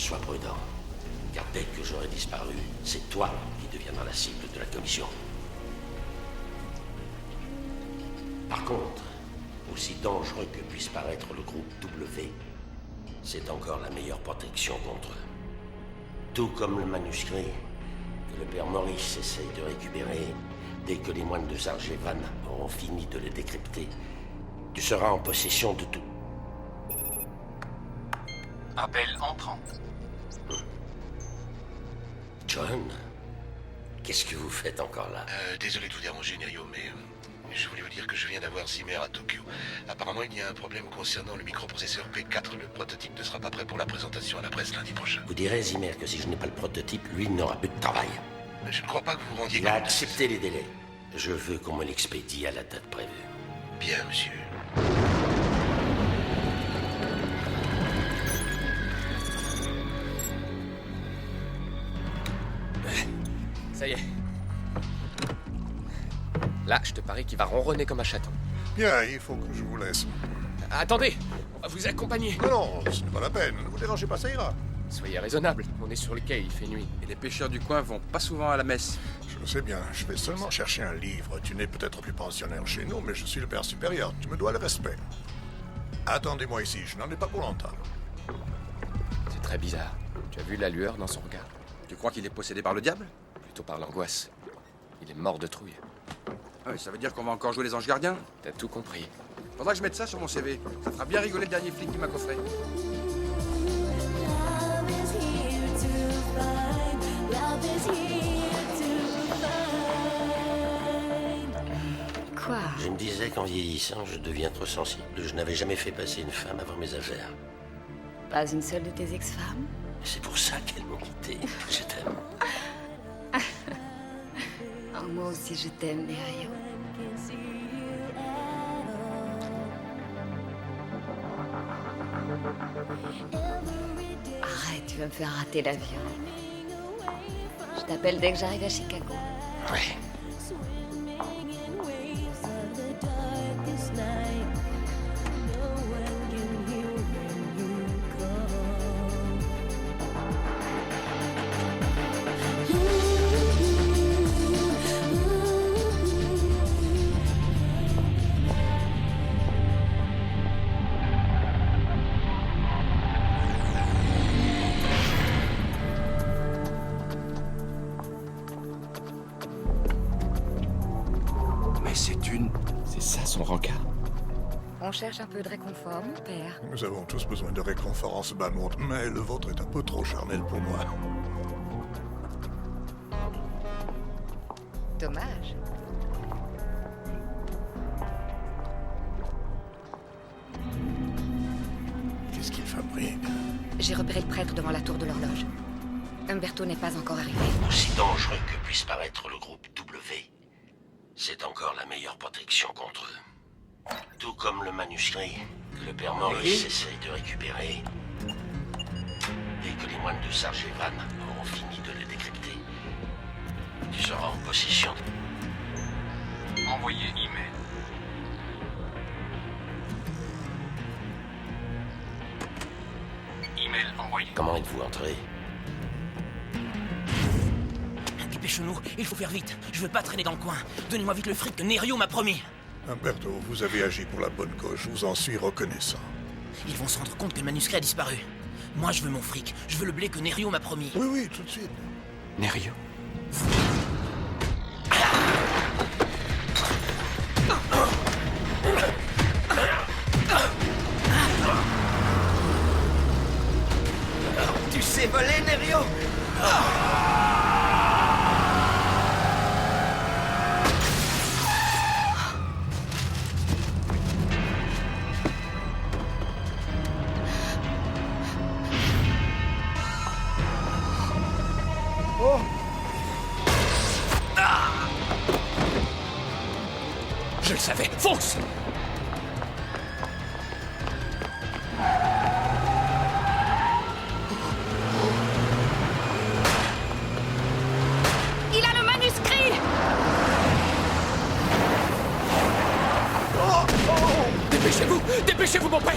Sois prudent, car dès que j'aurai disparu, c'est toi qui deviendras la cible de la commission. Par contre, aussi dangereux que puisse paraître le groupe W, c'est encore la meilleure protection contre eux. Tout comme le manuscrit que le père Maurice essaye de récupérer, dès que les moines de Zargevan auront fini de le décrypter, tu seras en possession de tout. Appel entrant. John, qu'est-ce que vous faites encore là? Désolé de vous déranger, Nerio, mais je voulais vous dire que je viens d'avoir Zimmer à Tokyo. Apparemment, il y a un problème concernant le microprocesseur P4. Le prototype ne sera pas prêt pour la présentation à la presse lundi prochain. Vous direz, Zimmer, que si je n'ai pas le prototype, lui n'aura plus de travail. Mais je ne crois pas que vous vous rendiez Il a compte. accepté les délais. Je veux qu'on me l'expédie à la date prévue. Bien, monsieur. Ça y est. Là, je te parie qu'il va ronronner comme un chaton. Bien, il faut que je vous laisse. Attendez, on va vous accompagner. Non, ce n'est pas la peine. Ne vous dérangez pas, ça ira. Soyez raisonnable, on est sur le quai, il fait nuit. Et les pêcheurs du coin vont pas souvent à la messe. Je le sais bien, je vais seulement chercher un livre. Tu n'es peut-être plus pensionnaire chez nous, mais je suis le père supérieur. Tu me dois le respect. Attendez-moi ici, je n'en ai pas pour longtemps. C'est très bizarre. Tu as vu la lueur dans son regard? Tu crois qu'il est possédé par le diable? Plutôt par l'angoisse. Il est mort de trouille. Ouais, ça veut dire qu'on va encore jouer les anges gardiens? T'as tout compris. Faudra que je mette ça sur mon CV. Ça fera bien rigoler le dernier flic qui m'a coffré. Quoi? Je me disais qu'en vieillissant, je deviens trop sensible. Je n'avais jamais fait passer une femme avant mes affaires. Pas une seule de tes ex-femmes? C'est pour ça qu'elles m'ont quitté. Je t'aime. Oh, moi aussi je t'aime, Nerio. Arrête, tu vas me faire rater l'avion. Je t'appelle dès que j'arrive à Chicago. Ouais. Mais C'est ça son rencard. On cherche un peu de réconfort, mon père. Nous avons tous besoin de réconfort en ce bas monde, mais le vôtre est un peu trop charnel pour moi. Dommage. Qu'est-ce qu'il fabrique? J'ai repéré le prêtre devant la tour de l'horloge. Umberto n'est pas encore arrivé. Aussi dangereux que puisse paraître le groupe W, c'est encore la meilleure protection contre eux. Tout comme le manuscrit que le père Maurice essaye de récupérer. Dès que les moines de Zargevan auront fini de le décrypter, tu seras en possession de... Envoyez email. Email envoyé. Comment êtes-vous entré? Dépêchons-nous, il faut faire vite. Je veux pas traîner dans le coin. Donnez-moi vite le fric que Nerio m'a promis. Umberto, vous avez agi pour la bonne cause, je vous en suis reconnaissant. Ils vont se rendre compte que le manuscrit a disparu. Moi, je veux mon fric. Je veux le blé que Nerio m'a promis. Oui, oui, tout de suite. Nerio. Tu sais voler, Nerio? Je le savais. Fonce! Il a le manuscrit! Dépêchez-vous! Dépêchez-vous, mon père!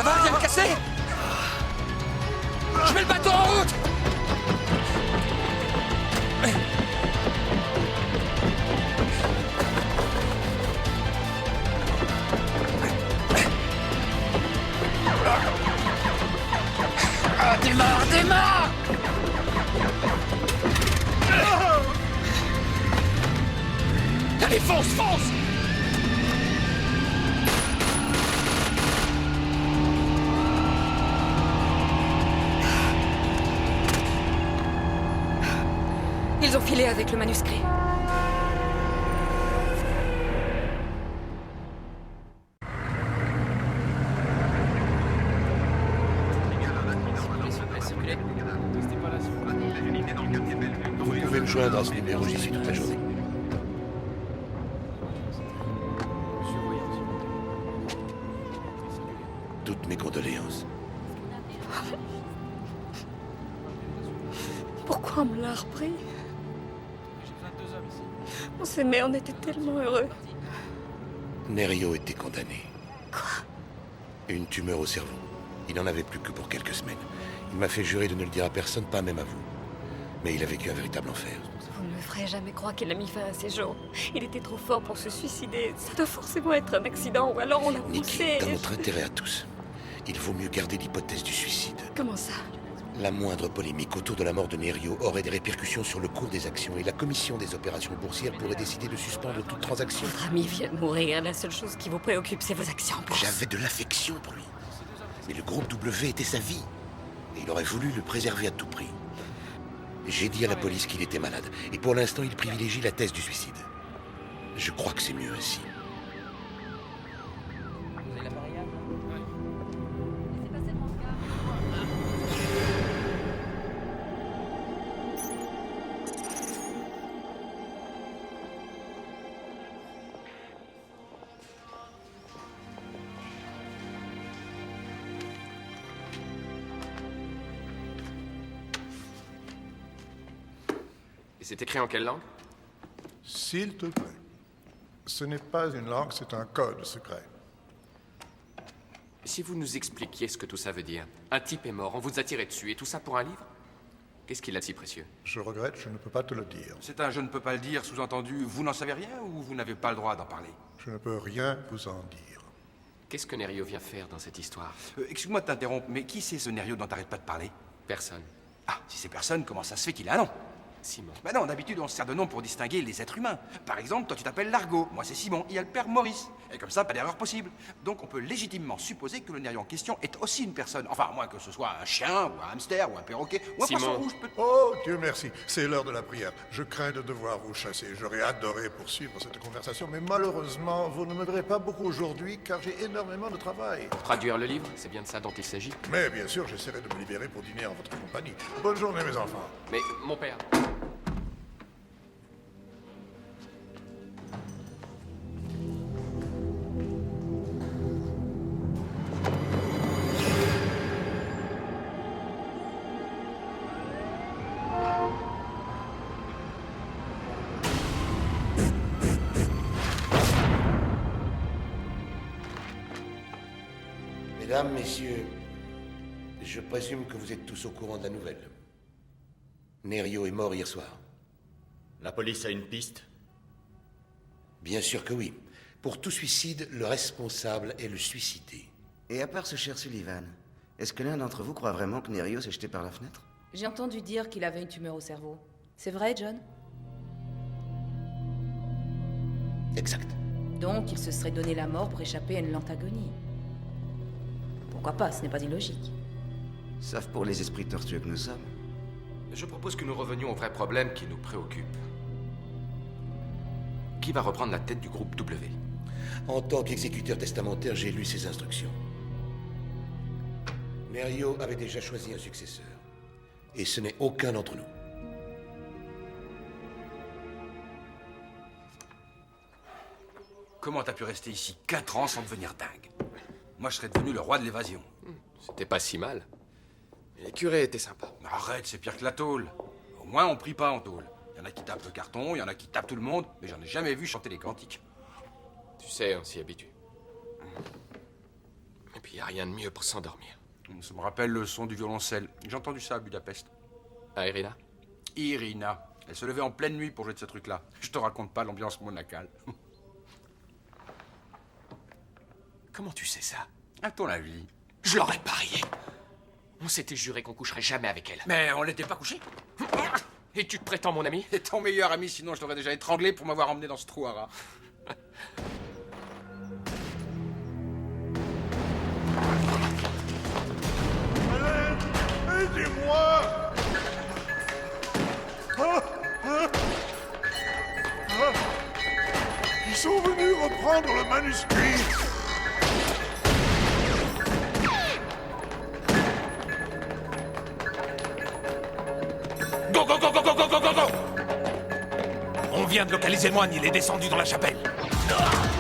va, rien de cassé? Je mets le bateau en route! Ah, démarre, démarre! Allez, fonce, fonce! Ils ont filé avec le manuscrit. Vous pouvez me joindre à ce numéro, j'y suis toute la journée. Toutes mes condoléances. Pourquoi on me l'a repris? On s'aimait, on était tellement heureux. Nerio était condamné. Quoi? Une tumeur au cerveau. Il n'en avait plus que pour quelques semaines. Il m'a fait jurer de ne le dire à personne, pas même à vous. Mais il a vécu un véritable enfer. Vous ne me ferez jamais croire qu'il a mis fin à ses jours. Il était trop fort pour se suicider. Ça doit forcément être un accident, ou alors on l'a Nikki, poussé. dans notre intérêt à tous, il vaut mieux garder l'hypothèse du suicide. Comment ça? La moindre polémique autour de la mort de Nerio aurait des répercussions sur le cours des actions et la commission des opérations boursières pourrait décider de suspendre toute transaction. Votre ami vient de mourir. La seule chose qui vous préoccupe, c'est vos actions en bourse. J'avais de l'affection pour lui. Mais le groupe W était sa vie. Et il aurait voulu le préserver à tout prix. J'ai dit à la police qu'il était malade. Et pour l'instant, il privilégie la thèse du suicide. Je crois que c'est mieux ainsi. Et c'est écrit en quelle langue? S'il te plaît. Ce n'est pas une langue, c'est un code secret. Si vous nous expliquiez ce que tout ça veut dire. Un type est mort, on vous a tiré dessus, et tout ça pour un livre? Qu'est-ce qu'il a de si précieux? Je regrette, je ne peux pas te le dire. C'est un je ne peux pas le dire, sous-entendu, vous n'en savez rien ou vous n'avez pas le droit d'en parler? Je ne peux rien vous en dire. Qu'est-ce que Nerio vient faire dans cette histoire? Excuse-moi de t'interrompre, mais qui c'est ce Nerio dont t'arrêtes pas de parler? Personne. Ah, si c'est personne, comment ça se fait qu'il a un nom? Simon. Bah non, d'habitude on se sert de nom pour distinguer les êtres humains. Par exemple, toi tu t'appelles Largo, moi c'est Simon, il y a le père Maurice. Et comme ça, pas d'erreur possible. Donc on peut légitimement supposer que le Nerio en question est aussi une personne. Enfin, à moins que ce soit un chien, ou un hamster, ou un perroquet, ou un Simon. poisson rouge peut... Oh, Dieu merci, c'est l'heure de la prière. Je crains de devoir vous chasser. J'aurais adoré poursuivre cette conversation, mais malheureusement, vous ne me verrez pas beaucoup aujourd'hui car j'ai énormément de travail. Pour traduire le livre, c'est bien de ça dont il s'agit. Mais bien sûr, j'essaierai de me libérer pour dîner en votre compagnie. Bonne journée, mes enfants. Mais, mon père... Mesdames, messieurs, je présume que vous êtes tous au courant de la nouvelle. Nerio est mort hier soir. La police a une piste? Bien sûr que oui. Pour tout suicide, le responsable est le suicidé. Et à part ce cher Sullivan, est-ce que l'un d'entre vous croit vraiment que Nerio s'est jeté par la fenêtre? J'ai entendu dire qu'il avait une tumeur au cerveau. C'est vrai, John? Exact. Donc, il se serait donné la mort pour échapper à une lente agonie. Pourquoi pas, ce n'est pas illogique. Sauf pour les esprits tortueux que nous sommes. Je propose que nous revenions au vrai problème qui nous préoccupe. Qui va reprendre la tête du groupe W? En tant qu'exécuteur testamentaire, j'ai lu ses instructions. Nerio avait déjà choisi un successeur. Et ce n'est aucun d'entre nous. Comment t'as pu rester ici 4 ans sans devenir dingue? Moi, je serais devenu le roi de l'évasion. C'était pas si mal. Et les curés étaient sympas. Arrête, c'est pire que la tôle. Au moins, on prie pas en tôle. Il y en a qui tapent le carton, il y en a qui tapent tout le monde, mais j'en ai jamais vu chanter les cantiques. Tu sais, on s'y habitue. Et puis, y a rien de mieux pour s'endormir. Ça me rappelle le son du violoncelle. J'ai entendu ça à Budapest. Ah, Irina? Irina. Elle se levait en pleine nuit pour jouer de ce truc-là. Je te raconte pas l'ambiance monacale. Comment tu sais ça? À ton avis? Je l'aurais parié. On s'était juré qu'on coucherait jamais avec elle. Mais on l'était pas couché. Et tu te prétends mon ami? Et ton meilleur ami, sinon je t'aurais déjà étranglé pour m'avoir emmené dans ce trou à rats. Aidez-moi! Ils sont venus reprendre le manuscrit! Go, go, go, go, go, go, go, go, go! On vient de localiser le moine, il est descendu dans la chapelle. Simon!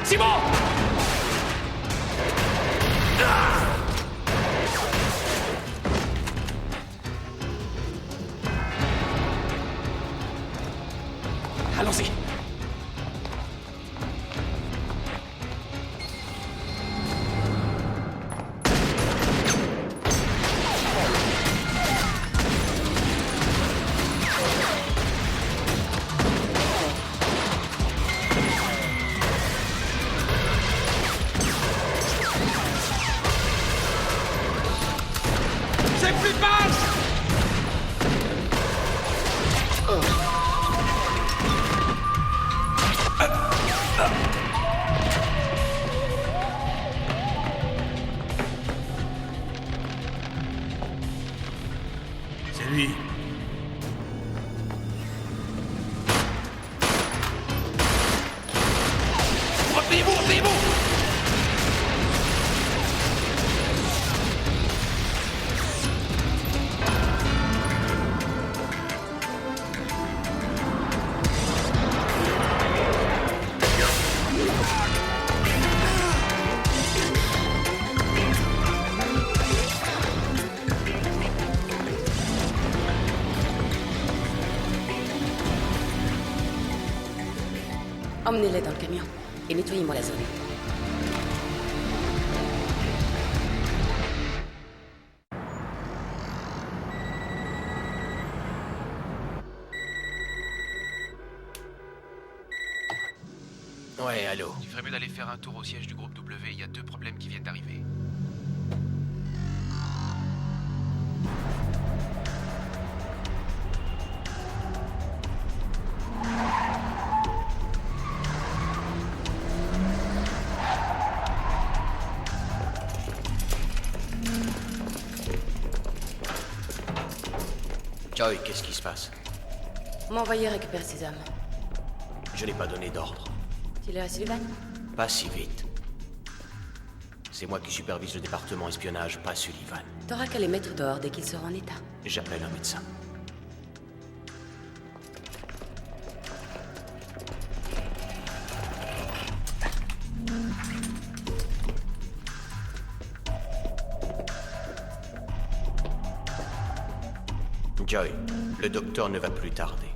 Simon! Allons-y. C'est plus basse! C'est lui. Repliez-vous, repliez-vous! Emmenez-les dans le camion et nettoyez-moi la zone. Ouais, allô. Tu ferais mieux d'aller faire un tour au siège du groupe W, il y a 2 problèmes qui viennent d'arriver. Joy, qu'est-ce qui se passe? M'envoyer récupérer ces hommes. Je n'ai pas donné d'ordre. Tu l'as à Sullivan? Pas si vite. C'est moi qui supervise le département espionnage, pas Sullivan. T'auras qu'à les mettre dehors dès qu'ils seront en état. J'appelle un médecin. Joy, le docteur ne va plus tarder.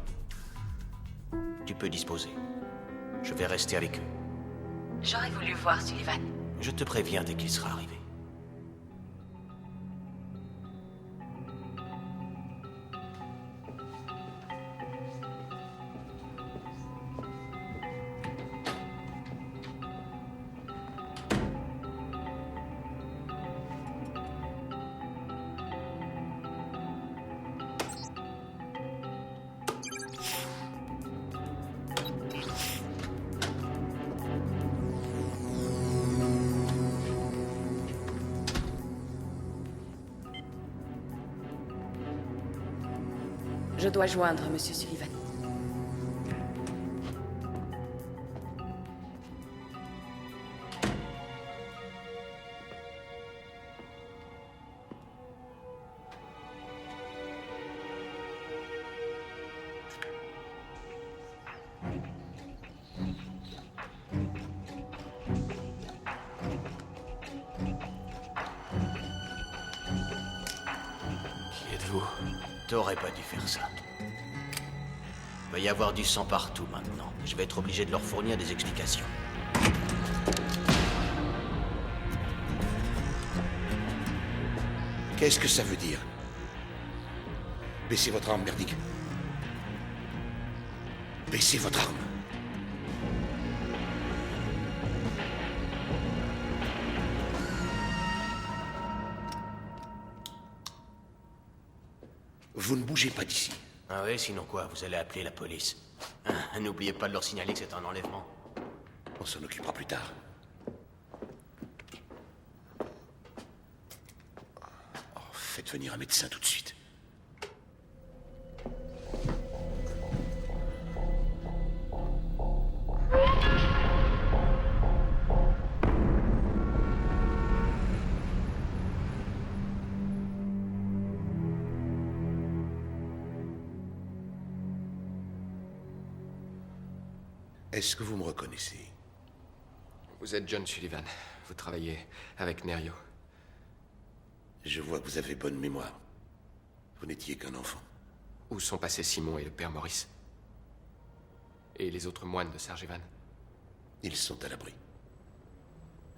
Tu peux disposer. Je vais rester avec eux. J'aurais voulu voir Sullivan. Je te préviens dès qu'il sera arrivé. Je dois joindre Monsieur Sullivan. Qui êtes-vous? T'aurais pas dû faire ça. Il va y avoir du sang partout maintenant. Je vais être obligé de leur fournir des explications. Qu'est-ce que ça veut dire? Baissez votre arme, merdique. Baissez votre arme. Vous ne bougez pas d'ici. Ah oui, sinon quoi? Vous allez appeler la police. N'oubliez pas de leur signaler que c'est un enlèvement. On s'en occupera plus tard. Oh, faites venir un médecin tout de suite. Est-ce que vous me reconnaissez? Vous êtes John Sullivan. Vous travaillez avec Nerio. Je vois que vous avez bonne mémoire. Vous n'étiez qu'un enfant. Où sont passés Simon et le père Maurice? Et les autres moines de Sargevan? Ils sont à l'abri.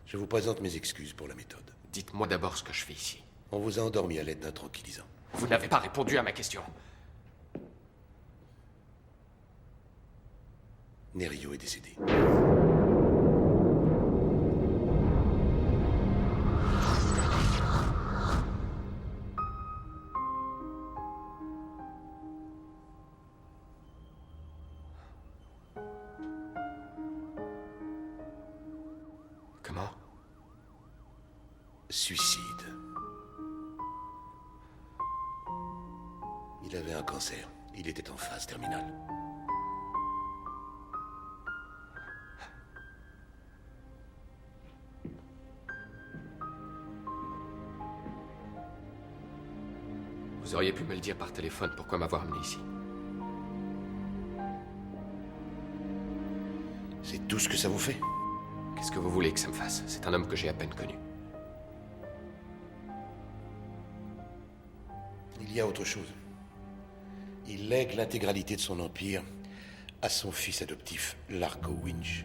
Je vous présente mes excuses pour la méthode. Dites-moi d'abord ce que je fais ici. On vous a endormi à l'aide d'un tranquillisant. Vous n'avez pas répondu à ma question. Nerio est décédé. Comment? Suicide. Il avait un cancer. Il était en phase terminale. Vous auriez pu me le dire par téléphone. Pourquoi m'avoir amené ici? C'est tout ce que ça vous fait? Qu'est-ce que vous voulez que ça me fasse? C'est un homme que j'ai à peine connu. Il y a autre chose. Il lègue l'intégralité de son empire à son fils adoptif, Largo Winch.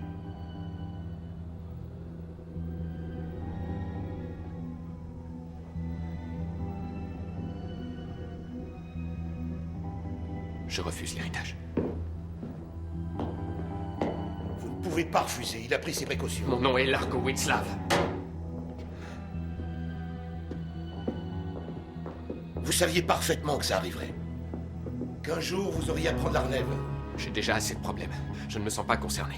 Je refuse l'héritage. Vous ne pouvez pas refuser, il a pris ses précautions. Mon nom est Largo Winslav. Vous saviez parfaitement que ça arriverait. Qu'un jour, vous auriez à prendre la relève. J'ai déjà assez de problèmes. Je ne me sens pas concerné.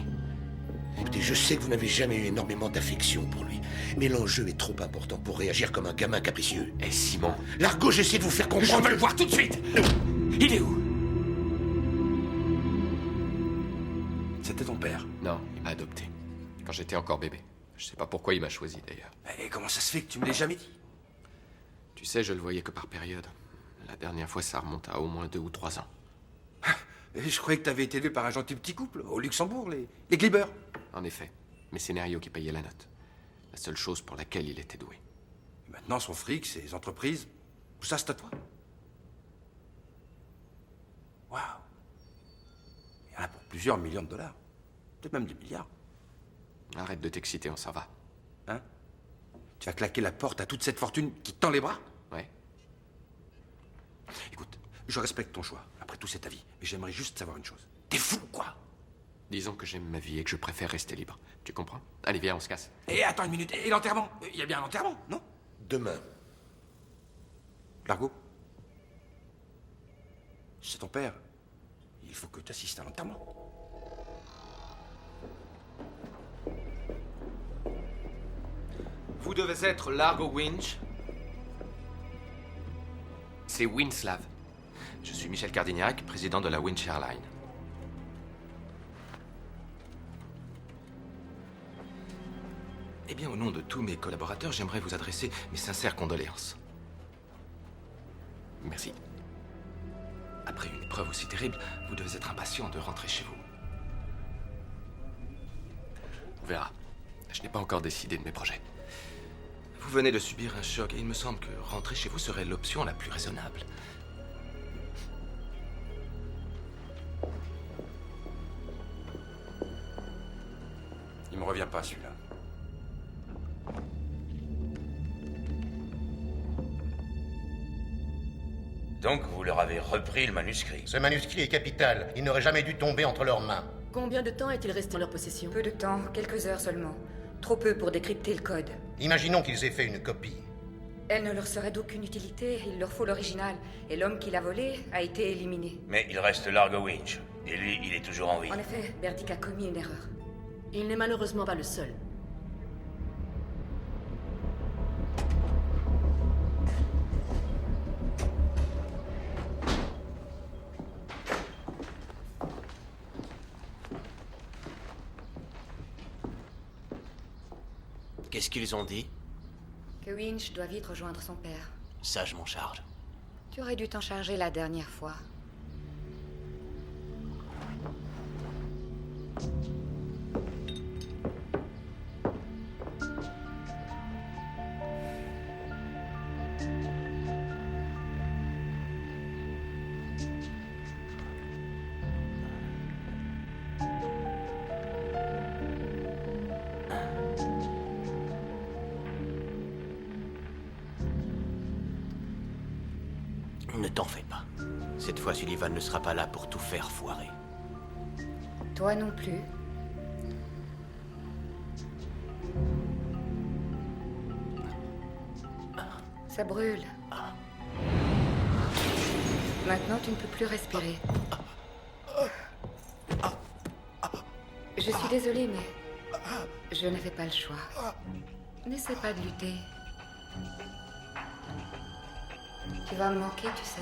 Écoutez, je sais que vous n'avez jamais eu énormément d'affection pour lui. Mais l'enjeu est trop important pour réagir comme un gamin capricieux. Et Simon? Largo, j'essaie de vous faire comprendre... Je veux le voir tout de suite! Il est où? C'était ton père? Non, il m'a adopté. Quand j'étais encore bébé. Je sais pas pourquoi il m'a choisi, d'ailleurs. Et comment ça se fait que tu me l'aies jamais dit? Tu sais, je le voyais que par période. La dernière fois, ça remonte à au moins 2 ou 3 ans. Et je croyais que t'avais été élevé par un gentil petit couple, au Luxembourg, les Glibber. En effet. Mais c'est Nerio qui payait la note. La seule chose pour laquelle il était doué. Et maintenant, son fric, ses entreprises, tout ça, c'est à toi. Waouh. Il y en a pour plusieurs millions de dollars. Peut-être même des milliards. Arrête de t'exciter, on s'en va. Hein? Tu vas claquer la porte à toute cette fortune qui te tend les bras? Ouais. Écoute, je respecte ton choix. Après tout, c'est ta vie. Mais j'aimerais juste savoir une chose. T'es fou, quoi? Disons que j'aime ma vie et que je préfère rester libre. Tu comprends? Allez, viens, on se casse. Et attends une minute. Et l'enterrement? Il y a bien un enterrement, non? Demain. Largo? C'est ton père. Il faut que tu assistes à l'enterrement. Vous devez être Largo Winch. C'est Winslav. Je suis Michel Cardignac, président de la Winch Airline. Eh bien, au nom de tous mes collaborateurs, j'aimerais vous adresser mes sincères condoléances. Merci. Après une épreuve aussi terrible, vous devez être impatient de rentrer chez vous. On verra. Je n'ai pas encore décidé de mes projets. Vous venez de subir un choc et il me semble que rentrer chez vous serait l'option la plus raisonnable. Il me revient pas, celui-là. Donc, vous leur avez repris le manuscrit. Ce manuscrit est capital. Il n'aurait jamais dû tomber entre leurs mains. Combien de temps est-il resté en leur possession? Peu de temps, quelques heures seulement. Trop peu pour décrypter le code. Imaginons qu'ils aient fait une copie. Elle ne leur serait d'aucune utilité, il leur faut l'original. Et l'homme qui l'a volé a été éliminé. Mais il reste Largo Winch. Et lui, il est toujours en vie. En effet, Burdick a commis une erreur. Il n'est malheureusement pas le seul. Qu'est-ce qu'ils ont dit? Que Winch doit vite rejoindre son père. Ça, je m'en charge. Tu aurais dû t'en charger la dernière fois. Ne t'en fais pas. Cette fois, Sullivan ne sera pas là pour tout faire foirer. Toi non plus. Ça brûle. Maintenant, tu ne peux plus respirer. Je suis désolée, mais je n'avais pas le choix. N'essaie pas de lutter. Tu vas me manquer, tu sais.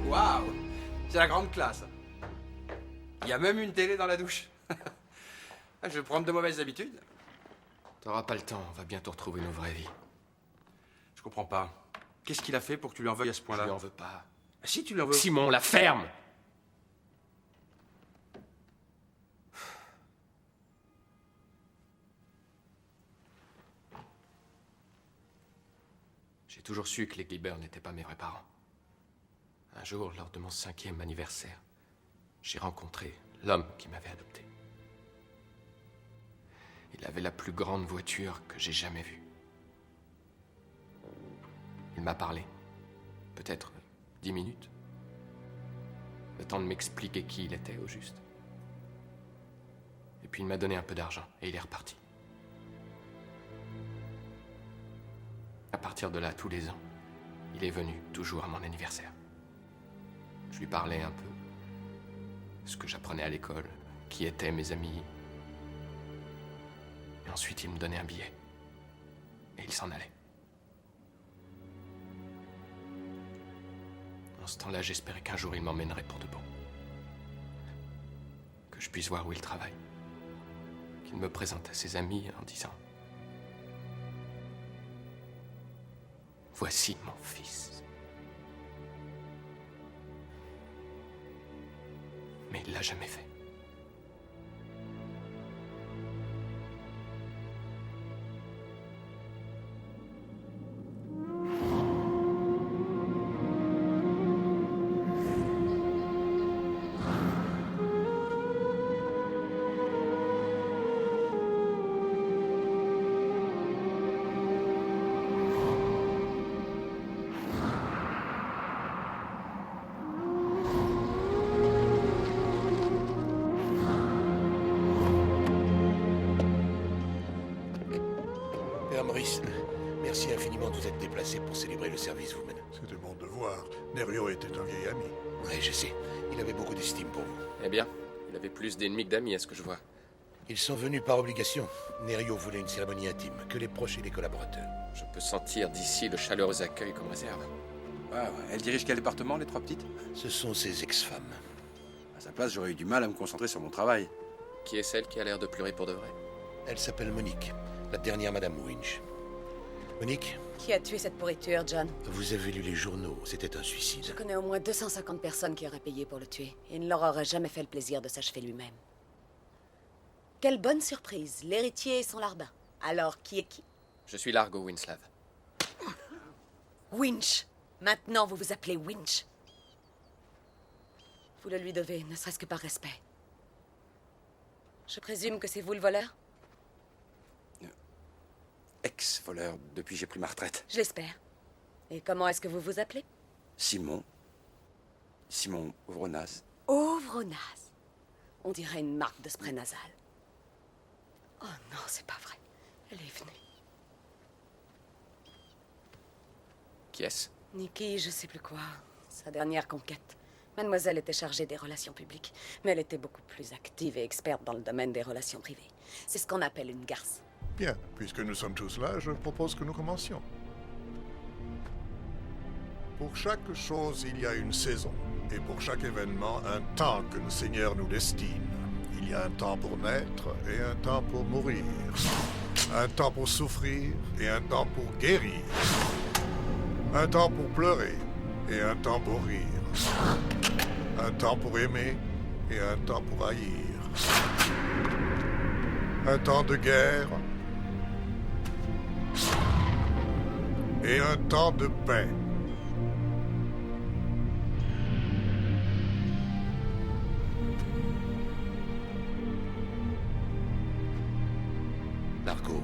Waouh! C'est la grande classe. Il y a même une télé dans la douche. Je vais prendre de mauvaises habitudes. T'auras pas le temps, on va bientôt retrouver nos vraies vies. Je comprends pas. Qu'est-ce qu'il a fait pour que tu lui en veuilles à ce point-là? Je lui en veux pas. Si tu lui en veux... Simon, la ferme! J'ai toujours su que les Gliber n'étaient pas mes vrais parents. Un jour, lors de mon 5e anniversaire, j'ai rencontré l'homme qui m'avait adopté. Il avait la plus grande voiture que j'ai jamais vue. Il m'a parlé. Peut-être 10 minutes. Le temps de m'expliquer qui il était, au juste. Et puis il m'a donné un peu d'argent, et il est reparti. À partir de là, tous les ans, il est venu, toujours à mon anniversaire. Je lui parlais un peu, ce que j'apprenais à l'école, qui étaient mes amis. Et ensuite, il me donnait un billet. Et il s'en allait. En ce temps-là, j'espérais qu'un jour, il m'emmènerait pour de bon. Que je puisse voir où il travaille. Qu'il me présente à ses amis en disant... Voici mon fils. Mais il l'a jamais fait. Maurice, merci infiniment de vous être déplacé pour célébrer le service vous-même. C'était mon devoir. Nerio était un vieil ami. Oui, je sais. Il avait beaucoup d'estime pour vous. Eh bien, il avait plus d'ennemis que d'amis, à ce que je vois. Ils sont venus par obligation. Nerio voulait une cérémonie intime, que les proches et les collaborateurs. Je peux sentir d'ici le chaleureux accueil qu'on me réserve. Ouais. Elle dirige quel département, les trois petites? Ce sont ses ex-femmes. À sa place, j'aurais eu du mal à me concentrer sur mon travail. Qui est celle qui a l'air de pleurer pour de vrai? Elle s'appelle Monique, la dernière Madame Winch. Monique, Qui a tué cette pourriture, John? vous avez lu les journaux, c'était un suicide. Je connais au moins 250 personnes qui auraient payé pour le tuer. Et il ne leur aurait jamais fait le plaisir de s'achever lui-même. Quelle bonne surprise, l'héritier et son larbin. Alors, qui est qui? Je suis Largo Winslav. Winch. Maintenant, vous vous appelez Winch. Vous le lui devez, ne serait-ce que par respect. Je présume que c'est vous le voleur? Ex-voleur, depuis j'ai pris ma retraite. Je l'espère. Et comment est-ce que vous vous appelez? Simon Ovronaz. Ovronaz. On dirait une marque de spray nasal. Oh non, c'est pas vrai. Elle est venue. Qui est-ce? Nikki, je sais plus quoi. Sa dernière conquête. Mademoiselle était chargée des relations publiques, mais elle était beaucoup plus active et experte dans le domaine des relations privées. C'est ce qu'on appelle une garce. Bien, puisque nous sommes tous là, je propose que nous commencions. Pour chaque chose, il y a une saison. Et pour chaque événement, un temps que le Seigneur nous destine. Il y a un temps pour naître et un temps pour mourir. Un temps pour souffrir et un temps pour guérir. Un temps pour pleurer et un temps pour rire. Un temps pour aimer et un temps pour haïr. Un temps de guerre et un temps de paix. Largo.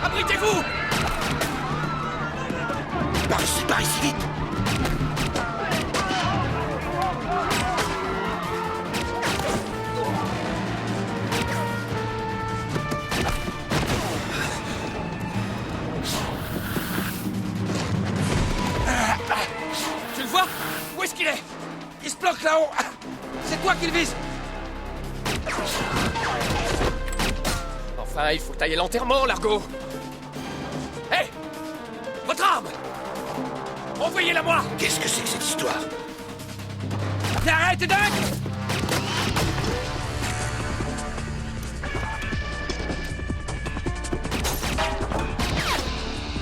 Abritez-vous! Par ici, vite! Tu le vois? Où est-ce qu'il est? Il se planque là-haut! C'est toi qui le vise! Enfin, il faut tailler l'enterrement, Largo! Hé! Votre arme! Envoyez-la moi! Qu'est-ce que c'est que cette histoire? Arrête, Doug!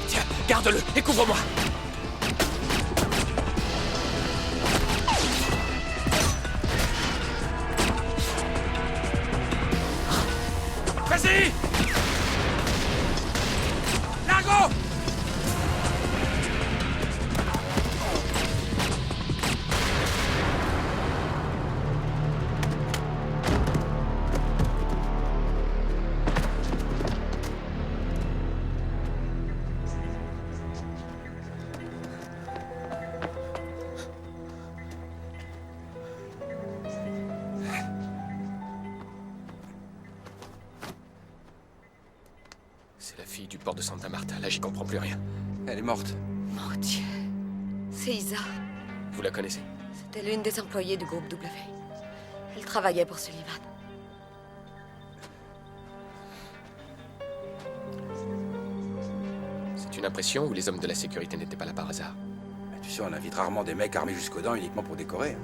Tiens, garde-le et couvre-moi! Vas-y! Largo! C'est la fille du port de Santa Marta. Là, j'y comprends plus rien. Elle est morte. Mon Dieu. C'est Isa. Vous la connaissez? C'était l'une des employées du groupe W. Elle travaillait pour Sullivan. C'est une impression ou les hommes de la sécurité n'étaient pas là par hasard? Tu sais, on invite rarement des mecs armés jusqu'aux dents uniquement pour décorer.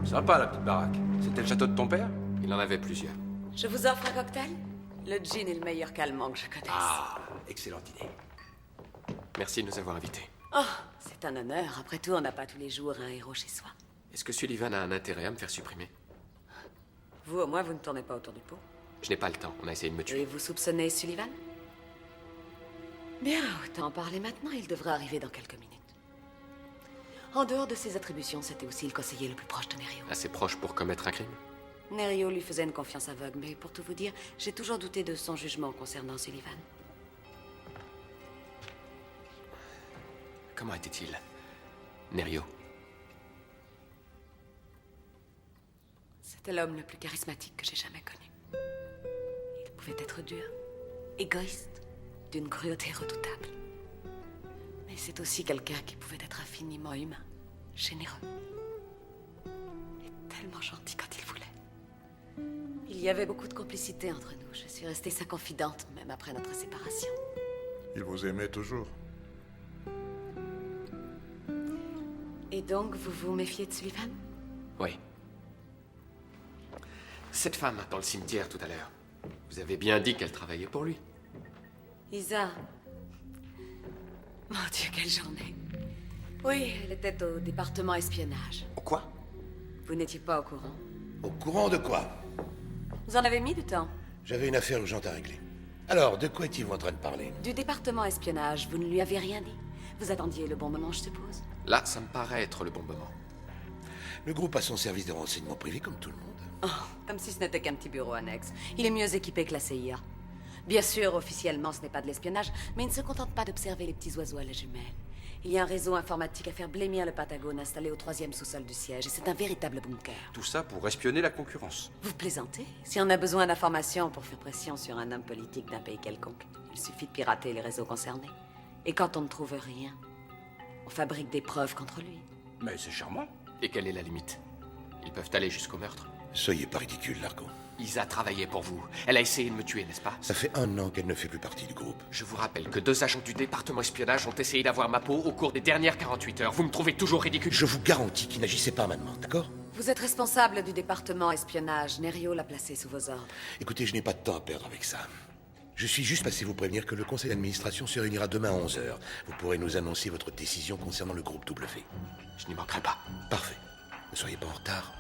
Sympa, la petite baraque. C'était le château de ton père? Il en avait plusieurs. Je vous offre un cocktail? Le gin est le meilleur calmant que je connaisse. Ah, excellente idée. Merci de nous avoir invités. Oh, c'est un honneur. Après tout, on n'a pas tous les jours un héros chez soi. Est-ce que Sullivan a un intérêt à me faire supprimer? Vous, au moins, vous ne tournez pas autour du pot. Je n'ai pas le temps. On a essayé de me tuer. Et vous soupçonnez Sullivan? Bien, autant en parler maintenant. Il devrait arriver dans quelques minutes. En dehors de ses attributions, c'était aussi le conseiller le plus proche de Nerio. Assez proche pour commettre un crime? Nerio lui faisait une confiance aveugle, mais pour tout vous dire, j'ai toujours douté de son jugement concernant Sullivan. Comment était-il, Nerio? C'était l'homme le plus charismatique que j'ai jamais connu. Il pouvait être dur, égoïste, d'une cruauté redoutable. Mais Mais c'est aussi quelqu'un qui pouvait être infiniment humain, généreux. Et tellement gentil quand il voulait. Il y avait beaucoup de complicité entre nous. Je suis restée sa confidente, même après notre séparation. Il vous aimait toujours. Et donc, vous vous méfiez de Sullivan? Oui. Cette femme dans le cimetière tout à l'heure, vous avez bien dit qu'elle travaillait pour lui. Isa. Mon Dieu, quelle journée. Oui, elle était au département espionnage. Au quoi? Vous n'étiez pas au courant? Au courant de quoi? Vous en avez mis du temps? J'avais une affaire urgente à régler. Alors, de quoi étiez-vous en train de parler? Du département espionnage, vous ne lui avez rien dit? Vous attendiez le bon moment, je suppose? Là, ça me paraît être le bon moment. Le groupe a son service de renseignement privé comme tout le monde. Oh, comme si ce n'était qu'un petit bureau annexe. Il est mieux équipé que la CIA. Bien sûr, officiellement, ce n'est pas de l'espionnage, mais il ne se contente pas d'observer les petits oiseaux à la jumelle. Il y a un réseau informatique à faire blêmir le Patagone installé au 3e sous-sol du siège, et c'est un véritable bunker. Tout ça pour espionner la concurrence. Vous plaisantez? Si on a besoin d'informations pour faire pression sur un homme politique d'un pays quelconque, il suffit de pirater les réseaux concernés. Et quand on ne trouve rien, on fabrique des preuves contre lui. Mais c'est charmant. Et quelle est la limite? Ils peuvent aller jusqu'au meurtre. Soyez pas ridicule, Largo. Isa travaillait pour vous. Elle a essayé de me tuer, n'est-ce pas? Ça fait 1 an qu'elle ne fait plus partie du groupe. Je vous rappelle que 2 agents du département espionnage ont essayé d'avoir ma peau au cours des dernières 48 heures. Vous me trouvez toujours ridicule? Je vous garantis qu'ils n'agissaient pas maintenant, d'accord? Vous êtes responsable du département espionnage. Nerio l'a placé sous vos ordres. Écoutez, je n'ai pas de temps à perdre avec ça. Je suis juste passé vous prévenir que le conseil d'administration se réunira demain à 11h. Vous pourrez nous annoncer votre décision concernant le groupe W. Je n'y manquerai pas. Parfait. Ne soyez pas en retard.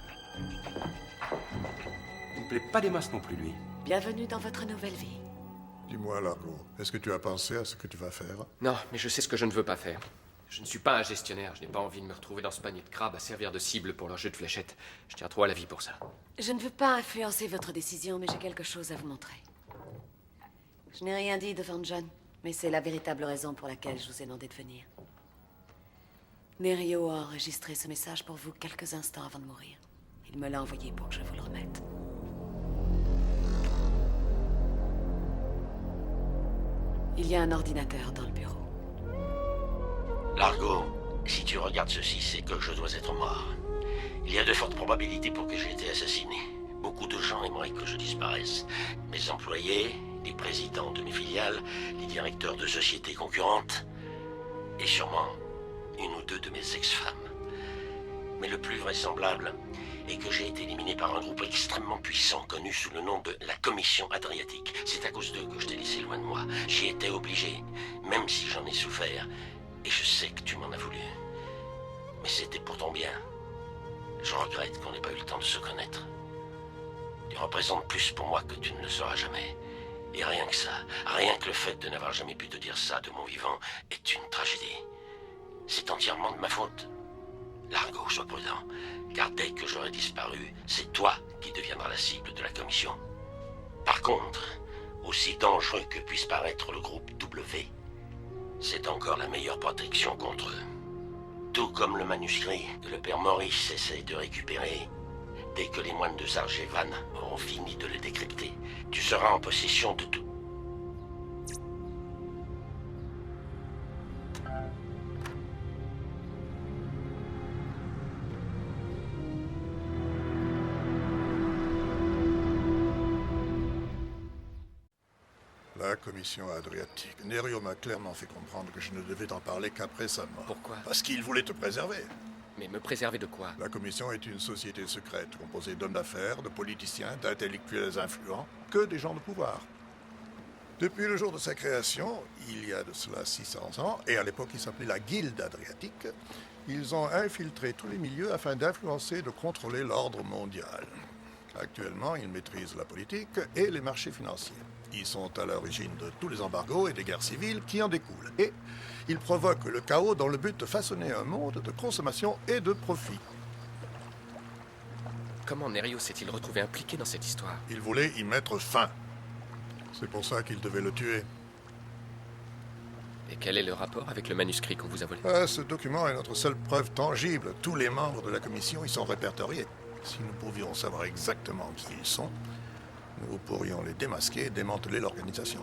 Il ne plaît pas des masses non plus, lui. Bienvenue dans votre nouvelle vie. Dis-moi, Largo, est-ce que tu as pensé à ce que tu vas faire? Non, mais je sais ce que je ne veux pas faire. Je ne suis pas un gestionnaire. Je n'ai pas envie de me retrouver dans ce panier de crabes à servir de cible pour leur jeu de fléchettes. Je tiens trop à la vie pour ça. Je ne veux pas influencer votre décision, mais j'ai quelque chose à vous montrer. Je n'ai rien dit devant John, mais c'est la véritable raison pour laquelle je vous ai demandé de venir. Nerio a enregistré ce message pour vous quelques instants avant de mourir. Il me l'a envoyé pour que je vous le remette. Il y a un ordinateur dans le bureau. Largo, si tu regardes ceci, c'est que je dois être mort. Il y a de fortes probabilités pour que j'ai été assassiné. Beaucoup de gens aimeraient que je disparaisse. Mes employés, les présidents de mes filiales, les directeurs de sociétés concurrentes, et sûrement 1 ou 2 de mes ex-femmes. Mais le plus vraisemblable est que j'ai été éliminé par un groupe extrêmement puissant connu sous le nom de la Commission Adriatique. C'est à cause d'eux que je t'ai laissé loin de moi. J'y étais obligé, même si j'en ai souffert. Et je sais que tu m'en as voulu. Mais c'était pour ton bien. Je regrette qu'on n'ait pas eu le temps de se connaître. Tu représentes plus pour moi que tu ne le sauras jamais. Et rien que ça, rien que le fait de n'avoir jamais pu te dire ça de mon vivant est une tragédie. C'est entièrement de ma faute. Largo, sois prudent, car dès que j'aurai disparu, c'est toi qui deviendras la cible de la commission. Par contre, aussi dangereux que puisse paraître le groupe W, c'est encore la meilleure protection contre eux. Tout comme le manuscrit que le père Maurice essaye de récupérer. Dès que les moines de Zargevan auront fini de le décrypter, tu seras en possession de tout. La commission adriatique. Nerio m'a clairement fait comprendre que je ne devais t'en parler qu'après sa mort. Pourquoi? Parce qu'il voulait te préserver. Mais me préserver de quoi? La commission est une société secrète composée d'hommes d'affaires, de politiciens, d'intellectuels influents, que des gens de pouvoir. Depuis le jour de sa création, il y a de cela 600 ans, et à l'époque il s'appelait la Guilde Adriatique, ils ont infiltré tous les milieux afin d'influencer et de contrôler l'ordre mondial. Actuellement, ils maîtrisent la politique et les marchés financiers. Ils sont à l'origine de tous les embargos et des guerres civiles qui en découlent. Et ils provoquent le chaos dans le but de façonner un monde de consommation et de profit. Comment Nerio s'est-il retrouvé impliqué dans cette histoire? Il voulait y mettre fin. C'est pour ça qu'il devait le tuer. Et quel est le rapport avec le manuscrit qu'on vous a volé? Ce document est notre seule preuve tangible. Tous les membres de la commission y sont répertoriés. Si nous pouvions savoir exactement qui ils sont, nous pourrions les démasquer et démanteler l'organisation.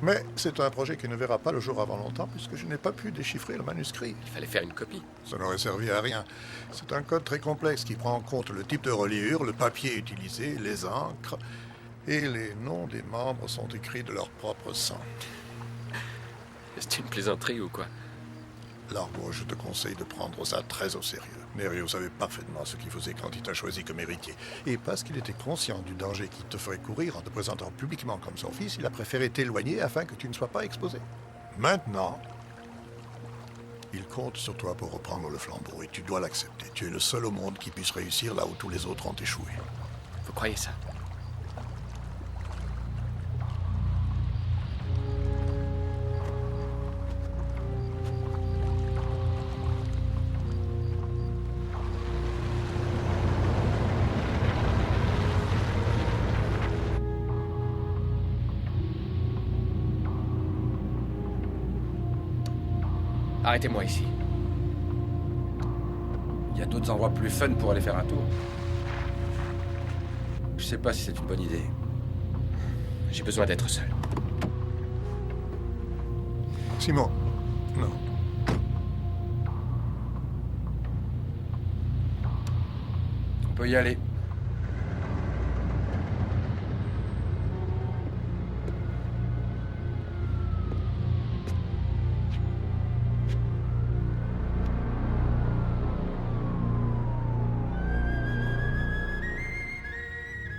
Mais c'est un projet qui ne verra pas le jour avant longtemps, puisque je n'ai pas pu déchiffrer le manuscrit. Il fallait faire une copie. Ça n'aurait servi à rien. C'est un code très complexe qui prend en compte le type de reliure, le papier utilisé, les encres, et les noms des membres sont écrits de leur propre sang. C'est une plaisanterie ou quoi? Largo, je te conseille de prendre ça très au sérieux. Nerio savait parfaitement ce qu'il faisait quand il t'a choisi comme héritier. Et parce qu'il était conscient du danger qu'il te ferait courir en te présentant publiquement comme son fils, il a préféré t'éloigner afin que tu ne sois pas exposé. Maintenant, il compte sur toi pour reprendre le flambeau et tu dois l'accepter. Tu es le seul au monde qui puisse réussir là où tous les autres ont échoué. Vous croyez ça? Arrêtez-moi ici. Il y a d'autres endroits plus fun pour aller faire un tour. Je sais pas si c'est une bonne idée. J'ai besoin d'être seul. Simon, non. On peut y aller.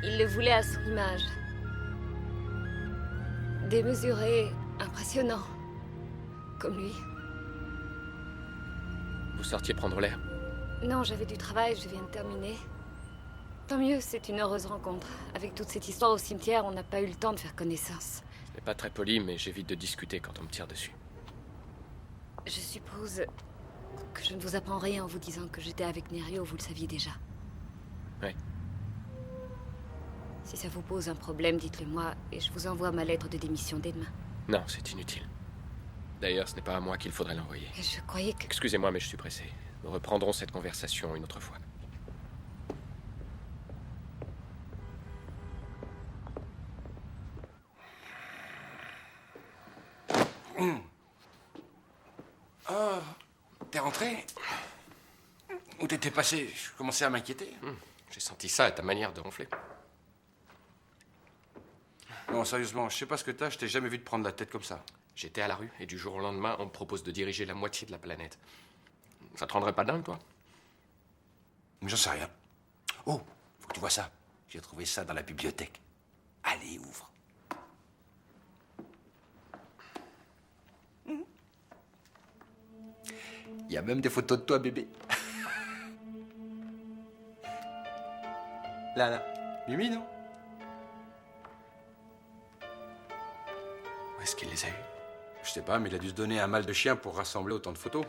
Il le voulait à son image. Démesuré, impressionnant. Comme lui. Vous sortiez prendre l'air? Non, j'avais du travail, je viens de terminer. Tant mieux, c'est une heureuse rencontre. Avec toute cette histoire au cimetière, on n'a pas eu le temps de faire connaissance. Ce n'est pas très poli, mais j'évite de discuter quand on me tire dessus. Je suppose que je ne vous apprends rien en vous disant que j'étais avec Nerio, vous le saviez déjà. Oui. Si ça vous pose un problème, dites-le moi et je vous envoie ma lettre de démission dès demain. Non, c'est inutile. D'ailleurs, ce n'est pas à moi qu'il faudrait l'envoyer. Je croyais que... Excusez-moi, mais je suis pressé. Nous reprendrons cette conversation une autre fois. Oh, t'es rentré? Où t'étais passé? Je commençais à m'inquiéter. J'ai senti ça à ta manière de ronfler. Non, sérieusement, je sais pas ce que t'as, je t'ai jamais vu te prendre la tête comme ça. J'étais à la rue et du jour au lendemain, on me propose de diriger la moitié de la planète. Ça te rendrait pas dingue, toi? J'en sais rien. Oh, faut que tu vois ça. J'ai trouvé ça dans la bibliothèque. Allez, ouvre. Il y a même des photos de toi, bébé. Là. Mimi, non? Où est-ce qu'il les a eus? Je sais pas, mais il a dû se donner un mal de chien pour rassembler autant de photos.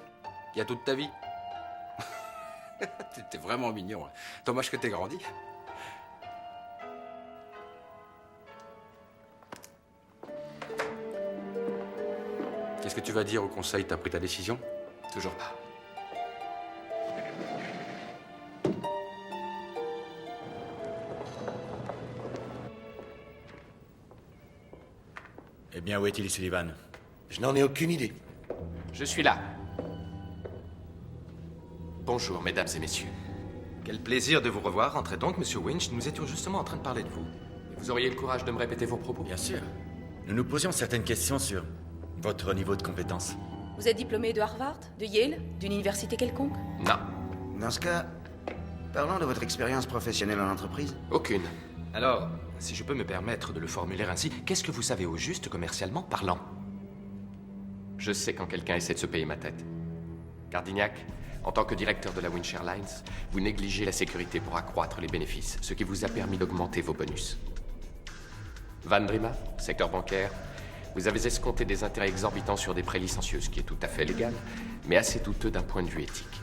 Il y a toute ta vie. T'es vraiment mignon. Dommage que t'aies grandi. Qu'est-ce que tu vas dire au conseil? T'as pris ta décision? Toujours pas. Eh bien, où est-il, Sullivan? Je n'en ai aucune idée. Je suis là. Bonjour, mesdames et messieurs. Quel plaisir de vous revoir. Entrez donc, Monsieur Winch. Nous étions justement en train de parler de vous. Et vous auriez le courage de me répéter vos propos? Bien sûr. Nous nous posions certaines questions sur votre niveau de compétence. Vous êtes diplômé de Harvard, de Yale, d'une université quelconque? Non. Dans ce cas, parlons de votre expérience professionnelle en entreprise. Aucune. Alors, si je peux me permettre de le formuler ainsi, qu'est-ce que vous savez au juste commercialement parlant? Je sais quand quelqu'un essaie de se payer ma tête. Cardignac, en tant que directeur de la Winch Airlines, vous négligez la sécurité pour accroître les bénéfices, ce qui vous a permis d'augmenter vos bonus. Van Drima, secteur bancaire, vous avez escompté des intérêts exorbitants sur des prêts licencieux, ce qui est tout à fait légal, mais assez douteux d'un point de vue éthique.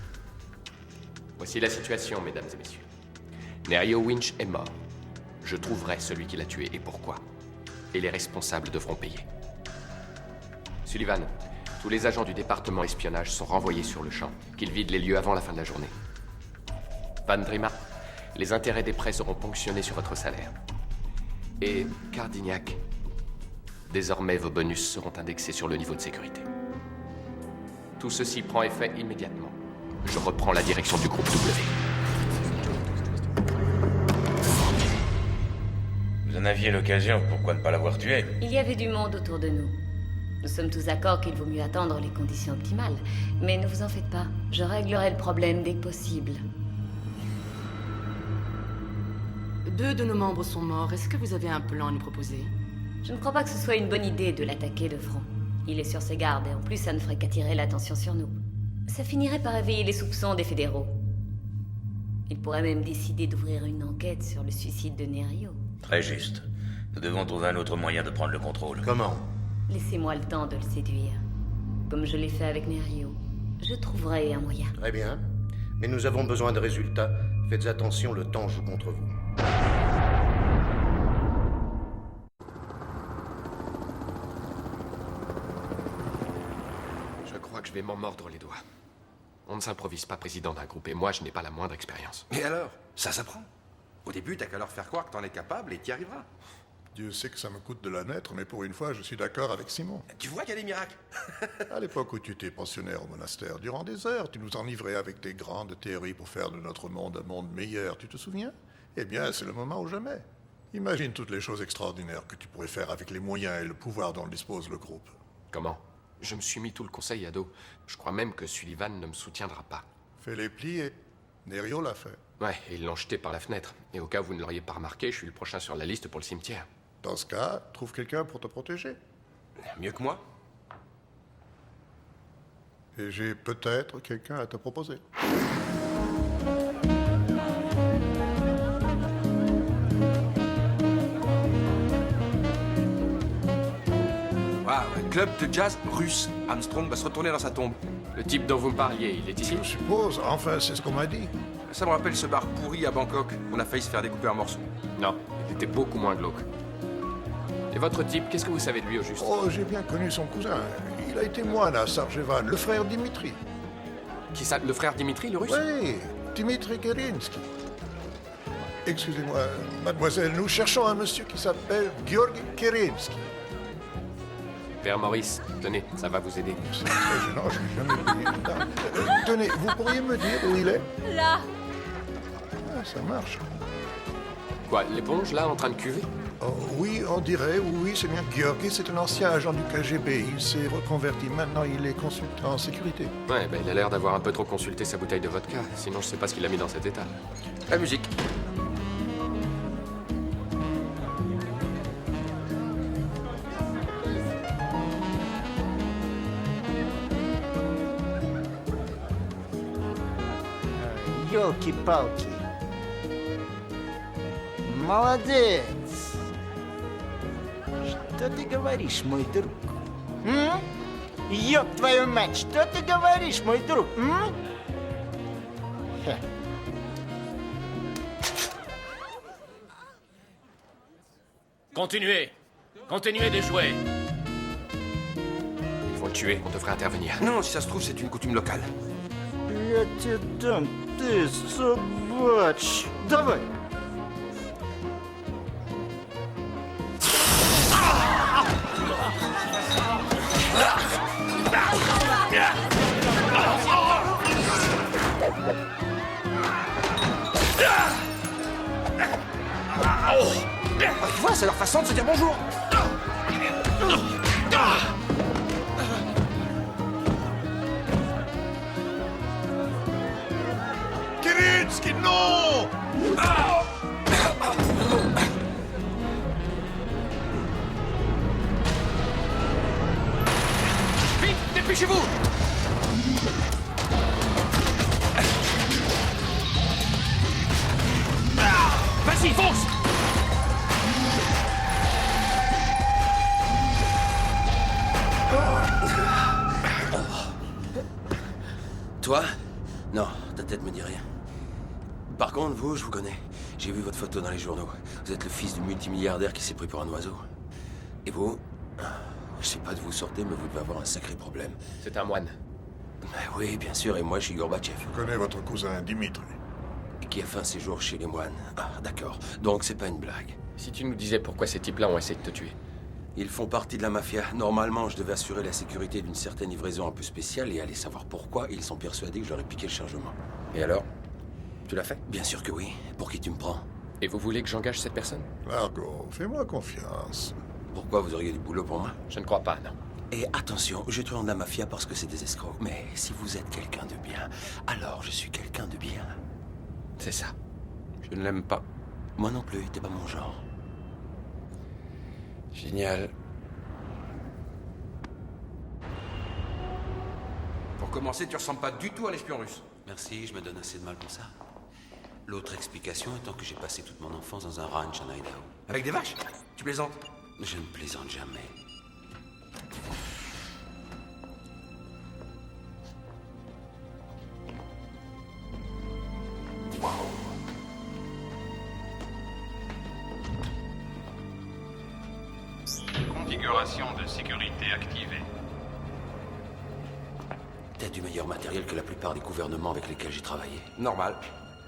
Voici la situation, mesdames et messieurs. Nerio Winch est mort. Je trouverai celui qui l'a tué et pourquoi. Et les responsables devront payer. Sullivan, tous les agents du département espionnage sont renvoyés sur le champ, qu'ils vident les lieux avant la fin de la journée. Van Drima, les intérêts des prêts seront ponctionnés sur votre salaire. Et Cardignac, désormais vos bonus seront indexés sur le niveau de sécurité. Tout ceci prend effet immédiatement. Je reprends la direction du groupe W. Vous en aviez l'occasion, pourquoi ne pas l'avoir tué? Il y avait du monde autour de nous. Nous sommes tous d'accord qu'il vaut mieux attendre les conditions optimales. Mais ne vous en faites pas, je réglerai le problème dès que possible. 2 de nos membres sont morts. Est-ce que vous avez un plan à nous proposer? Je ne crois pas que ce soit une bonne idée de l'attaquer de front. Il est sur ses gardes et en plus ça ne ferait qu'attirer l'attention sur nous. Ça finirait par éveiller les soupçons des fédéraux. Il pourrait même décider d'ouvrir une enquête sur le suicide de Nerio. Très juste. Nous devons trouver un autre moyen de prendre le contrôle. Comment? Laissez-moi le temps de le séduire. Comme je l'ai fait avec Nerio. Je trouverai un moyen. Très bien. Mais nous avons besoin de résultats. Faites attention, le temps joue contre vous. Je crois que je vais m'en mordre les doigts. On ne s'improvise pas président d'un groupe et moi, je n'ai pas la moindre expérience. Et alors? Ça s'apprend. Au début, t'as qu'à leur faire croire que t'en es capable et t'y arriveras. Dieu sait que ça me coûte de la naître, mais pour une fois, je suis d'accord avec Simon. Tu vois qu'il y a des miracles. À l'époque où tu étais pensionnaire au monastère, durant des heures, tu nous enivrais avec des grandes théories pour faire de notre monde un monde meilleur, tu te souviens? Eh bien, c'est le moment ou jamais. Imagine toutes les choses extraordinaires que tu pourrais faire avec les moyens et le pouvoir dont dispose le groupe. Comment? Je me suis mis tout le conseil à dos. Je crois même que Sullivan ne me soutiendra pas. Fais-les plier. Nerio l'a fait. Ouais, et ils l'ont jeté par la fenêtre. Et au cas où vous ne l'auriez pas remarqué, je suis le prochain sur la liste pour le cimetière. Dans ce cas, trouve quelqu'un pour te protéger. Mieux que moi. Et j'ai peut-être quelqu'un à te proposer. Club de jazz russe. Armstrong va se retourner dans sa tombe. Le type dont vous me parliez, il est ici? Je suppose. Enfin, c'est ce qu'on m'a dit. Ça me rappelle ce bar pourri à Bangkok. On a failli se faire découper en morceaux. Non, il était beaucoup moins glauque. Et votre type, qu'est-ce que vous savez de lui au juste? Oh, j'ai bien connu son cousin. Il a été moine à Sarjevan, le frère Dimitri. Qui ça? Le frère Dimitri, le russe? Oui, Dimitri Kerinsky. Excusez-moi, mademoiselle, nous cherchons un monsieur qui s'appelle Georgi Kerinsky. Père Maurice, tenez, ça va vous aider. C'est très gênant, je n'ai jamais oublié. Tenez, vous pourriez me dire où il est? Là. Ah, ça marche. Quoi, l'éponge, là, en train de cuver? Oh, oui, on dirait, oui, c'est bien. Georgi, c'est un ancien agent du KGB. Il s'est reconverti. Maintenant, il est consultant en sécurité. Ouais, ben il a l'air d'avoir un peu trop consulté sa bouteille de vodka. Sinon, je sais pas ce qu'il a mis dans cet état. La musique. Ёлки-палки. Молодец. Что ты говоришь, мой друг? Ёб твою мать, что ты говоришь, мой друг? Continuez. Continuez de jouer. Ils vont le tuer, on devrait intervenir. Non, si ça se trouve, c'est une coutume locale. Я тебе дам, ты собач. Давай. Tu vois, c'est leur façon de se dire bonjour. Kerinsky, non! Vite, dépêchez-vous! Vas-y, fonce! Toi? Non, ta tête me dit rien. Par contre, vous, je vous connais. J'ai vu votre photo dans les journaux. Vous êtes le fils du multimilliardaire qui s'est pris pour un oiseau. Et vous? Je sais pas d'où vous sortez, mais vous devez avoir un sacré problème. C'est un moine. Oui, bien sûr, et moi, je suis Gorbatchev. Je connais votre cousin Dimitri. Qui a fait un séjour chez les moines. Ah, d'accord. Donc, c'est pas une blague. Si tu nous disais pourquoi ces types-là ont essayé de te tuer. Ils font partie de la mafia. Normalement, je devais assurer la sécurité d'une certaine livraison un peu spéciale et aller savoir pourquoi ils sont persuadés que je leur ai piqué le chargement. Et alors? Tu l'as fait? Bien sûr que oui. Pour qui tu me prends? Et vous voulez que j'engage cette personne? Largo, fais-moi confiance. Pourquoi vous auriez du boulot pour moi? Je ne crois pas, non. Et attention, je tourne la mafia parce que c'est des escrocs. Mais si vous êtes quelqu'un de bien, alors je suis quelqu'un de bien. C'est ça. Je ne l'aime pas. Moi non plus, t'es pas mon genre. Génial. Pour commencer, tu ressembles pas du tout à l'espion russe. Merci, je me donne assez de mal pour ça. L'autre explication étant que j'ai passé toute mon enfance dans un ranch en Idaho. Avec des vaches? Tu plaisantes? Je ne plaisante jamais. Configuration de sécurité activée. T'as du meilleur matériel que la plupart des gouvernements avec lesquels j'ai travaillé. Normal.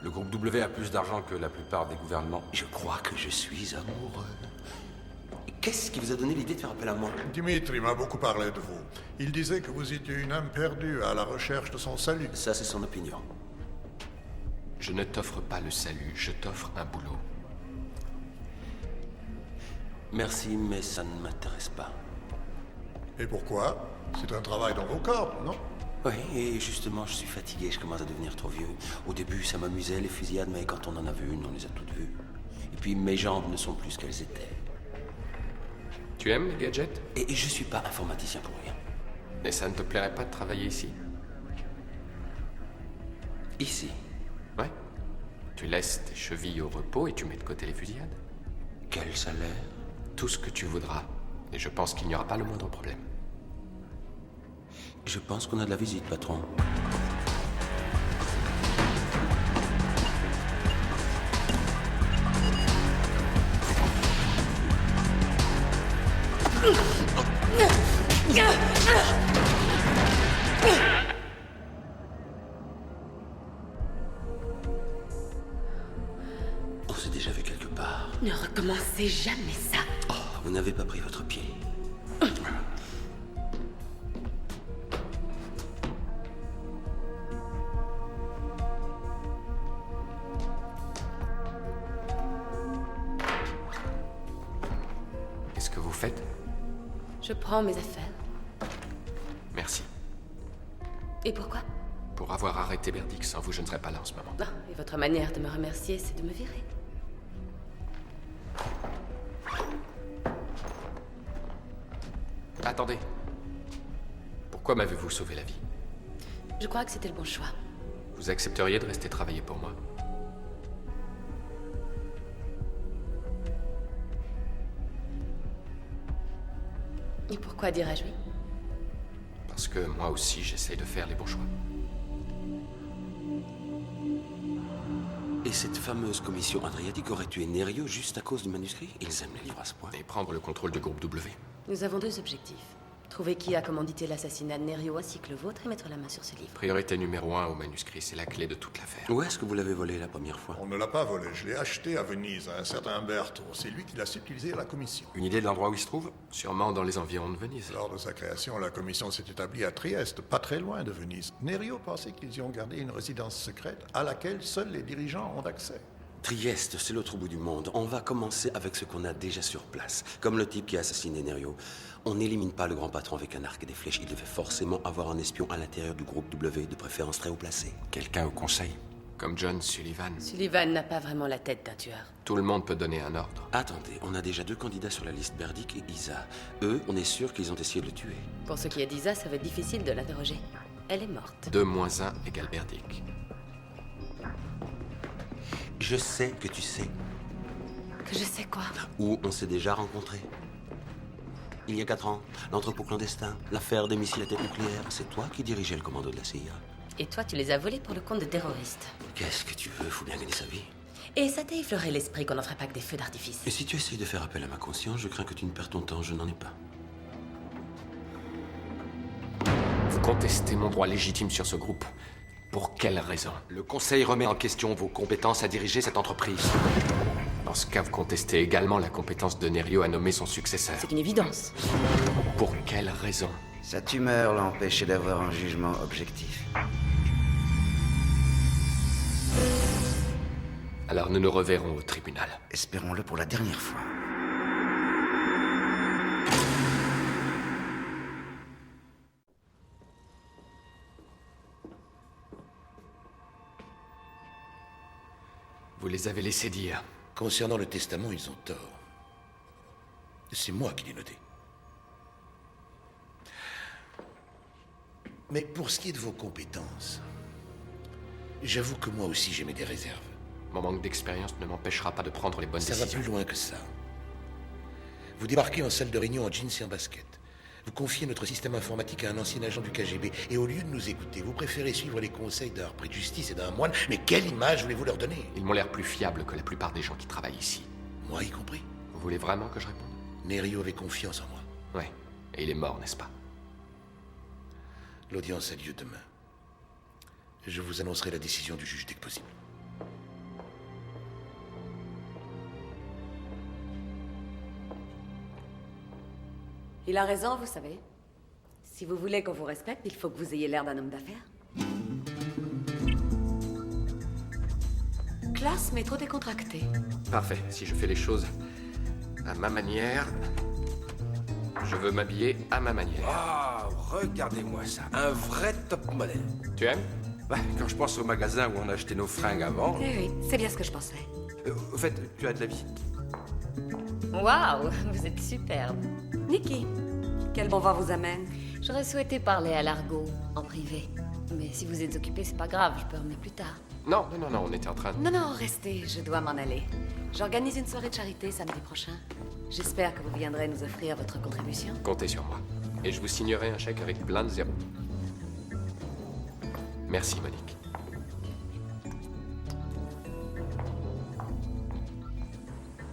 Le groupe W a plus d'argent que la plupart des gouvernements. Je crois que je suis amoureux. Qu'est-ce qui vous a donné l'idée de faire appel à moi? Dimitri m'a beaucoup parlé de vous. Il disait que vous étiez une âme perdue à la recherche de son salut. Ça, c'est son opinion. Je ne t'offre pas le salut, je t'offre un boulot. Merci, mais ça ne m'intéresse pas. Et pourquoi? C'est un travail dans vos cordes, non? Oui, et justement, je suis fatigué, je commence à devenir trop vieux. Au début, ça m'amusait, les fusillades, mais quand on en a vu une, on les a toutes vues. Et puis, mes jambes ne sont plus ce qu'elles étaient. Tu aimes les gadgets? Et je suis pas informaticien pour rien. Et ça ne te plairait pas de travailler ici? Ici? Ouais. Tu laisses tes chevilles au repos et tu mets de côté les fusillades. Quel salaire? Tout ce que tu voudras. Et je pense qu'il n'y aura pas le moindre problème. Je pense qu'on a de la visite, patron. On s'est déjà vu quelque part. Ne recommencez jamais ça. Oh, vous n'avez pas pris votre pied. Qu'est-ce que vous faites? Je prends mes affaires. Merci. Et pourquoi? Pour avoir arrêté Berdick, sans vous, je ne serais pas là en ce moment. Ah, et votre manière de me remercier, c'est de me virer. Attendez. Pourquoi m'avez-vous sauvé la vie? Je crois que c'était le bon choix. Vous accepteriez de rester travailler pour moi? Et pourquoi dirais-je oui? Parce que moi aussi, j'essaye de faire les bons choix. Et cette fameuse commission adriatique aurait tué Nerio juste à cause du manuscrit? Ils aiment les livres à ce point. Et prendre le contrôle du groupe W. Nous avons deux objectifs. Trouver qui a commandité l'assassinat de Nerio ainsi que le vôtre et mettre la main sur ce livre. Priorité numéro 1 au manuscrit, c'est la clé de toute l'affaire. Où est-ce que vous l'avez volé la première fois? On ne l'a pas volé, je l'ai acheté à Venise à un certain Berto. C'est lui qui l'a subtilisé à la commission. Une idée de l'endroit où il se trouve? Sûrement dans les environs de Venise. Lors de sa création, la commission s'est établie à Trieste, pas très loin de Venise. Nerio pensait qu'ils y ont gardé une résidence secrète à laquelle seuls les dirigeants ont accès. Trieste, c'est l'autre bout du monde. On va commencer avec ce qu'on a déjà sur place. Comme le type qui a assassiné Nerio. On n'élimine pas le grand patron avec un arc et des flèches. Il devait forcément avoir un espion à l'intérieur du groupe W, de préférence très haut placé. Quelqu'un au conseil? Comme John Sullivan. Sullivan n'a pas vraiment la tête d'un tueur. Tout le monde peut donner un ordre. Attendez, on a déjà deux candidats sur la liste, Berdick et Isa. Eux, on est sûr qu'ils ont essayé de le tuer. Pour ce qui est d'Isa, ça va être difficile de l'interroger. Elle est morte. 2 moins 1 égale Berdick. Je sais que tu sais. Que je sais quoi? Où on s'est déjà rencontrés. Il y a 4 ans, l'entrepôt clandestin, l'affaire des missiles à tête nucléaire. C'est toi qui dirigeais le commando de la CIA. Et toi, tu les as volés pour le compte de terroristes. Qu'est-ce que tu veux? Faut bien gagner sa vie. Et ça t'a effleuré l'esprit qu'on n'en ferait pas que des feux d'artifice. Et si tu essayes de faire appel à ma conscience, je crains que tu ne perds ton temps. Je n'en ai pas. Vous contestez mon droit légitime sur ce groupe. Pour quelle raison? Le Conseil remet en question vos compétences à diriger cette entreprise. Dans ce cas, vous contestez également la compétence de Nerio à nommer son successeur. C'est une évidence. Pour quelle raison? Sa tumeur l'empêchait d'avoir un jugement objectif. Alors nous nous reverrons au tribunal. Espérons-le pour la dernière fois. Vous les avez laissés dire. Concernant le testament, ils ont tort. C'est moi qui l'ai noté. Mais pour ce qui est de vos compétences, j'avoue que moi aussi j'émets des réserves. Mon manque d'expérience ne m'empêchera pas de prendre les bonnes décisions. Ça va plus loin que ça. Vous débarquez en salle de réunion en jeans et en basket. Vous confiez notre système informatique à un ancien agent du KGB. Et au lieu de nous écouter, vous préférez suivre les conseils d'un repris de justice et d'un moine. Mais quelle image voulez-vous leur donner? Ils m'ont l'air plus fiables que la plupart des gens qui travaillent ici. Moi y compris. Vous voulez vraiment que je réponde? Nerio avait confiance en moi. Ouais. Et il est mort, n'est-ce pas? L'audience a lieu demain. Je vous annoncerai la décision du juge dès que possible. Il a raison, vous savez. Si vous voulez qu'on vous respecte, il faut que vous ayez l'air d'un homme d'affaires. Classe, mais trop décontracté. Parfait. Si je fais les choses à ma manière, je veux m'habiller à ma manière. Ah, regardez-moi ça. Un vrai top modèle. Tu aimes? Bah, quand je pense au magasin où on a acheté nos fringues avant... Eh oui, c'est bien ce que je pensais. Au fait, tu as de la visite? Waouh, vous êtes superbe. Nikki, quel bon vent vous amène? J'aurais souhaité parler à Largo, en privé. Mais si vous êtes occupé, c'est pas grave, je peux revenir plus tard. Non, on était en train de... Non, restez, je dois m'en aller. J'organise une soirée de charité samedi prochain. J'espère que vous viendrez nous offrir votre contribution. Comptez sur moi. Et je vous signerai un chèque avec plein de zéros. Merci, Monique.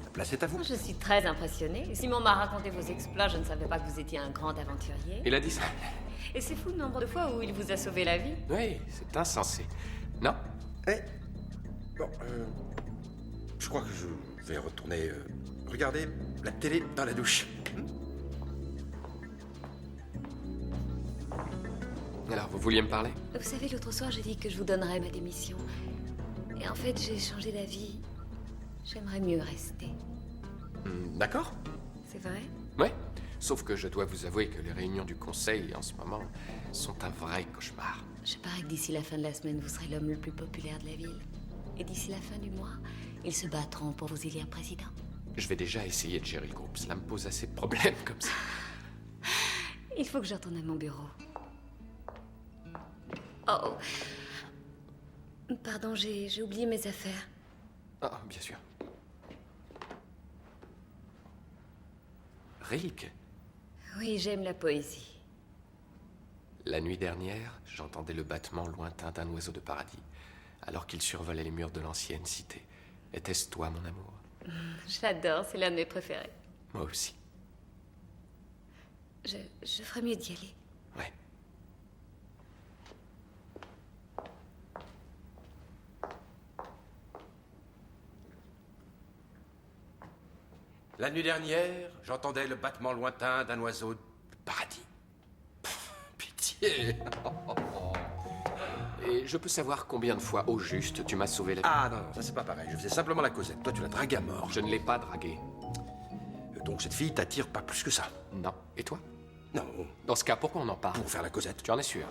La place est à vous. Je suis très impressionnée. Simon m'a raconté vos exploits, je ne savais pas que vous étiez un grand aventurier. Il a dit ça. Et c'est fou le nombre de fois où il vous a sauvé la vie. Oui, c'est insensé. Non? Bon, je crois que je vais retourner regarder la télé dans la douche. Alors, vous vouliez me parler? Vous savez, l'autre soir, j'ai dit que je vous donnerais ma démission. Et en fait, j'ai changé d'avis. J'aimerais mieux rester. D'accord. C'est vrai? Ouais. Sauf que je dois vous avouer que les réunions du conseil, en ce moment, sont un vrai cauchemar. Je parie que d'ici la fin de la semaine, vous serez l'homme le plus populaire de la ville. Et d'ici la fin du mois, ils se battront pour vous élire président. Je vais déjà essayer de gérer le groupe. Cela me pose assez de problèmes comme ça. Il faut que je retourne à mon bureau. Oh. Pardon, j'ai oublié mes affaires. Ah, bien sûr. Rilke. Oui, j'aime la poésie. La nuit dernière, j'entendais le battement lointain d'un oiseau de paradis, alors qu'il survolait les murs de l'ancienne cité. Était-ce toi, mon amour? J'adore, c'est l'un de mes préférés. Moi aussi. Je ferais mieux d'y aller. Ouais. La nuit dernière, j'entendais le battement lointain d'un oiseau de paradis. Pitié. Et je peux savoir combien de fois, au juste, tu m'as sauvé la vie? Ah non, ça c'est pas pareil. Je faisais simplement la causette. Toi, tu l'as draguée à mort. Je ne l'ai pas draguée. Donc cette fille t'attire pas plus que ça? Non. Et toi? Non. Dans ce cas, pourquoi on en parle? Pour faire la causette. Tu en es sûr?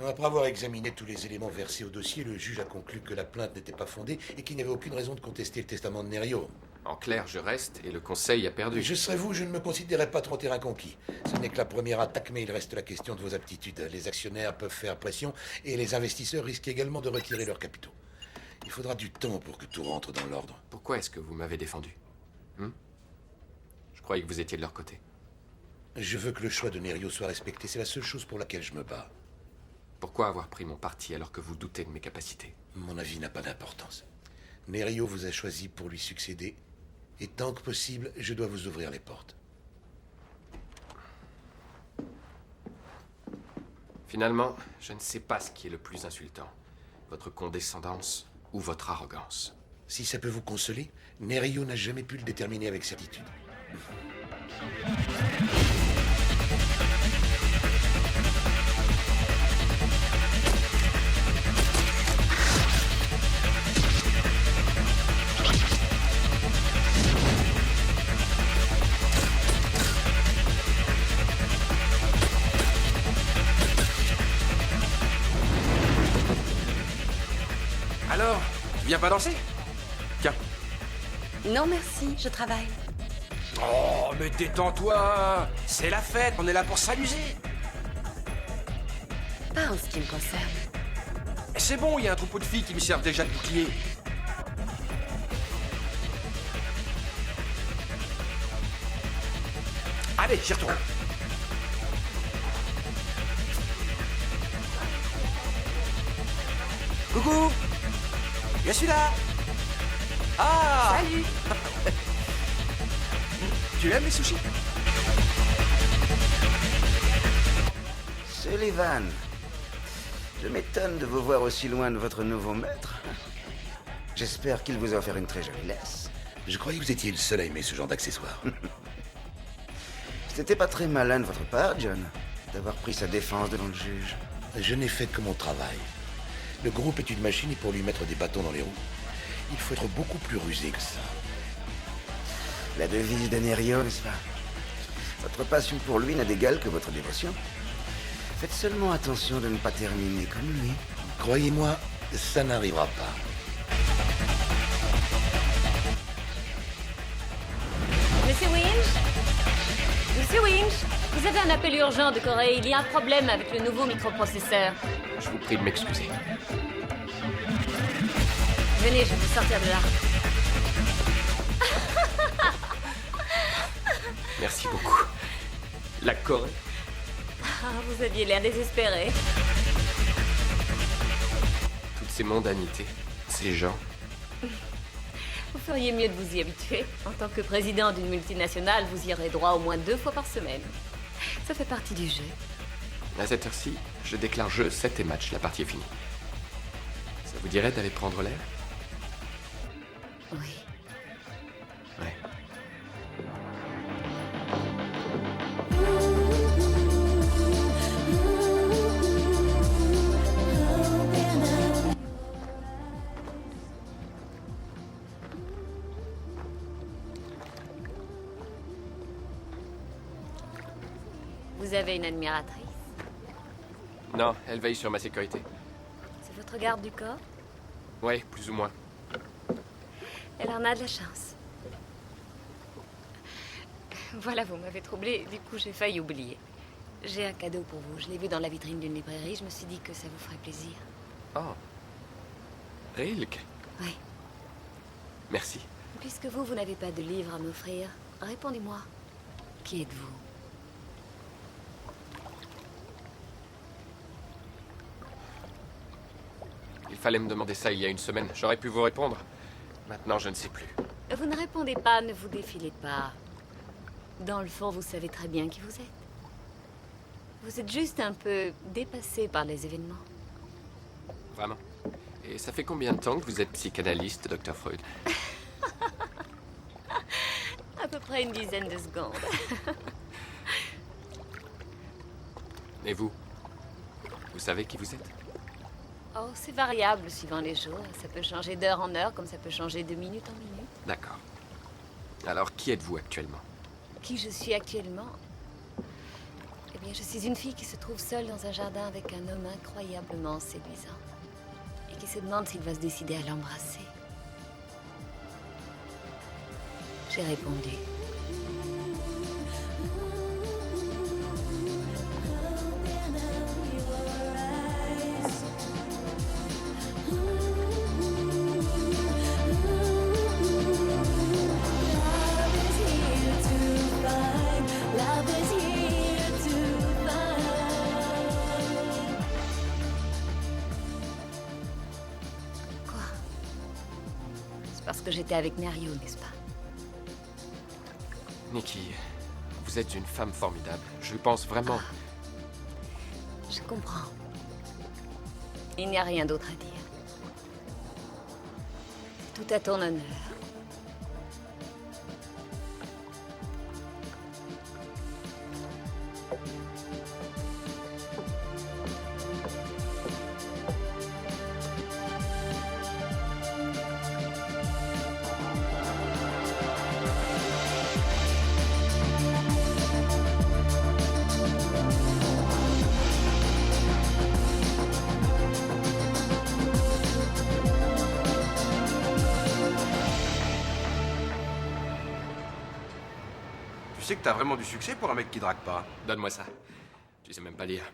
Après avoir examiné tous les éléments versés au dossier, le juge a conclu que la plainte n'était pas fondée et qu'il n'y avait aucune raison de contester le testament de Nerio. En clair, je reste et le conseil a perdu. Je serais vous, je ne me considérais pas trop terrain conquis. Ce n'est que la première attaque, mais il reste la question de vos aptitudes. Les actionnaires peuvent faire pression et les investisseurs risquent également de retirer leurs capitaux. Il faudra du temps pour que tout rentre dans l'ordre. Pourquoi est-ce que vous m'avez défendu? Je croyais que vous étiez de leur côté. Je veux que le choix de Nerio soit respecté. C'est la seule chose pour laquelle je me bats. Pourquoi avoir pris mon parti alors que vous doutez de mes capacités? Mon avis n'a pas d'importance. Nerio vous a choisi pour lui succéder. Et tant que possible, je dois vous ouvrir les portes. Finalement, je ne sais pas ce qui est le plus insultant. votre condescendance ou votre arrogance. Si ça peut vous consoler, Nerio n'a jamais pu le déterminer avec certitude. Alors, tu viens pas danser? Tiens. Non, merci, je travaille. Oh, mais détends-toi! C'est la fête, on est là pour s'amuser! Pas en ce qui me concerne. C'est bon, il y a un troupeau de filles qui me servent déjà de bouclier. Allez, j'y retourne. Coucou! Je suis là! Ah! Salut! Tu aimes les sushis? Sullivan, je m'étonne de vous voir aussi loin de votre nouveau maître. J'espère qu'il vous a offert une très jolie laisse. Je croyais que vous étiez le seul à aimer ce genre d'accessoires. C'était pas très malin de votre part, John, d'avoir pris sa défense devant le juge. Je n'ai fait que mon travail. Le groupe est une machine et pour lui mettre des bâtons dans les roues, il faut être beaucoup plus rusé que ça. La devise de Nerio, n'est-ce pas? Votre passion pour lui n'a d'égal que votre dévotion. Faites seulement attention de ne pas terminer comme lui. Croyez-moi, ça n'arrivera pas. Monsieur Winch? Monsieur Winch, vous avez un appel urgent de Corée. Il y a un problème avec le nouveau microprocesseur. Je vous prie de m'excuser. Venez, je vais vous sortir de là. Merci beaucoup. La Corée? Ah, vous aviez l'air désespéré. Toutes ces mondanités, ces gens. Vous feriez mieux de vous y habituer. En tant que président d'une multinationale, vous y aurez droit au moins 2 fois par semaine. Ça fait partie du jeu. À cette heure-ci, je déclare jeu, 7 et match, la partie est finie. Ça vous dirait d'aller prendre l'air? Oui. Ouais. Vous avez une admiratrice? Non, elle veille sur ma sécurité. C'est votre garde du corps? Ouais, plus ou moins. Elle en a de la chance. Voilà, vous m'avez troublé, du coup j'ai failli oublier. J'ai un cadeau pour vous. Je l'ai vu dans la vitrine d'une librairie. Je me suis dit que ça vous ferait plaisir. Oh. Rilke? Oui. Merci. Puisque vous n'avez pas de livre à m'offrir, répondez-moi. Qui êtes-vous? Il fallait me demander ça il y a une semaine. J'aurais pu vous répondre. Maintenant, je ne sais plus. Vous ne répondez pas, ne vous défilez pas. Dans le fond, vous savez très bien qui vous êtes. Vous êtes juste un peu dépassé par les événements. Vraiment. Et ça fait combien de temps que vous êtes psychanalyste, Dr. Freud? À peu près une dizaine de secondes. Et vous? Vous savez qui vous êtes? Oh, c'est variable suivant les jours. Ça peut changer d'heure en heure, comme ça peut changer de minute en minute. D'accord. Alors, qui êtes-vous actuellement? Qui je suis actuellement? Eh bien, je suis une fille qui se trouve seule dans un jardin avec un homme incroyablement séduisant. Et qui se demande s'il va se décider à l'embrasser. J'ai répondu. Parce que j'étais avec Nerio, n'est-ce pas? Nikki, vous êtes une femme formidable. Je pense vraiment... Je comprends. Il n'y a rien d'autre à dire. Tout à ton honneur. Tu sais que t'as vraiment du succès pour un mec qui drague pas. Donne-moi ça. Tu sais même pas lire.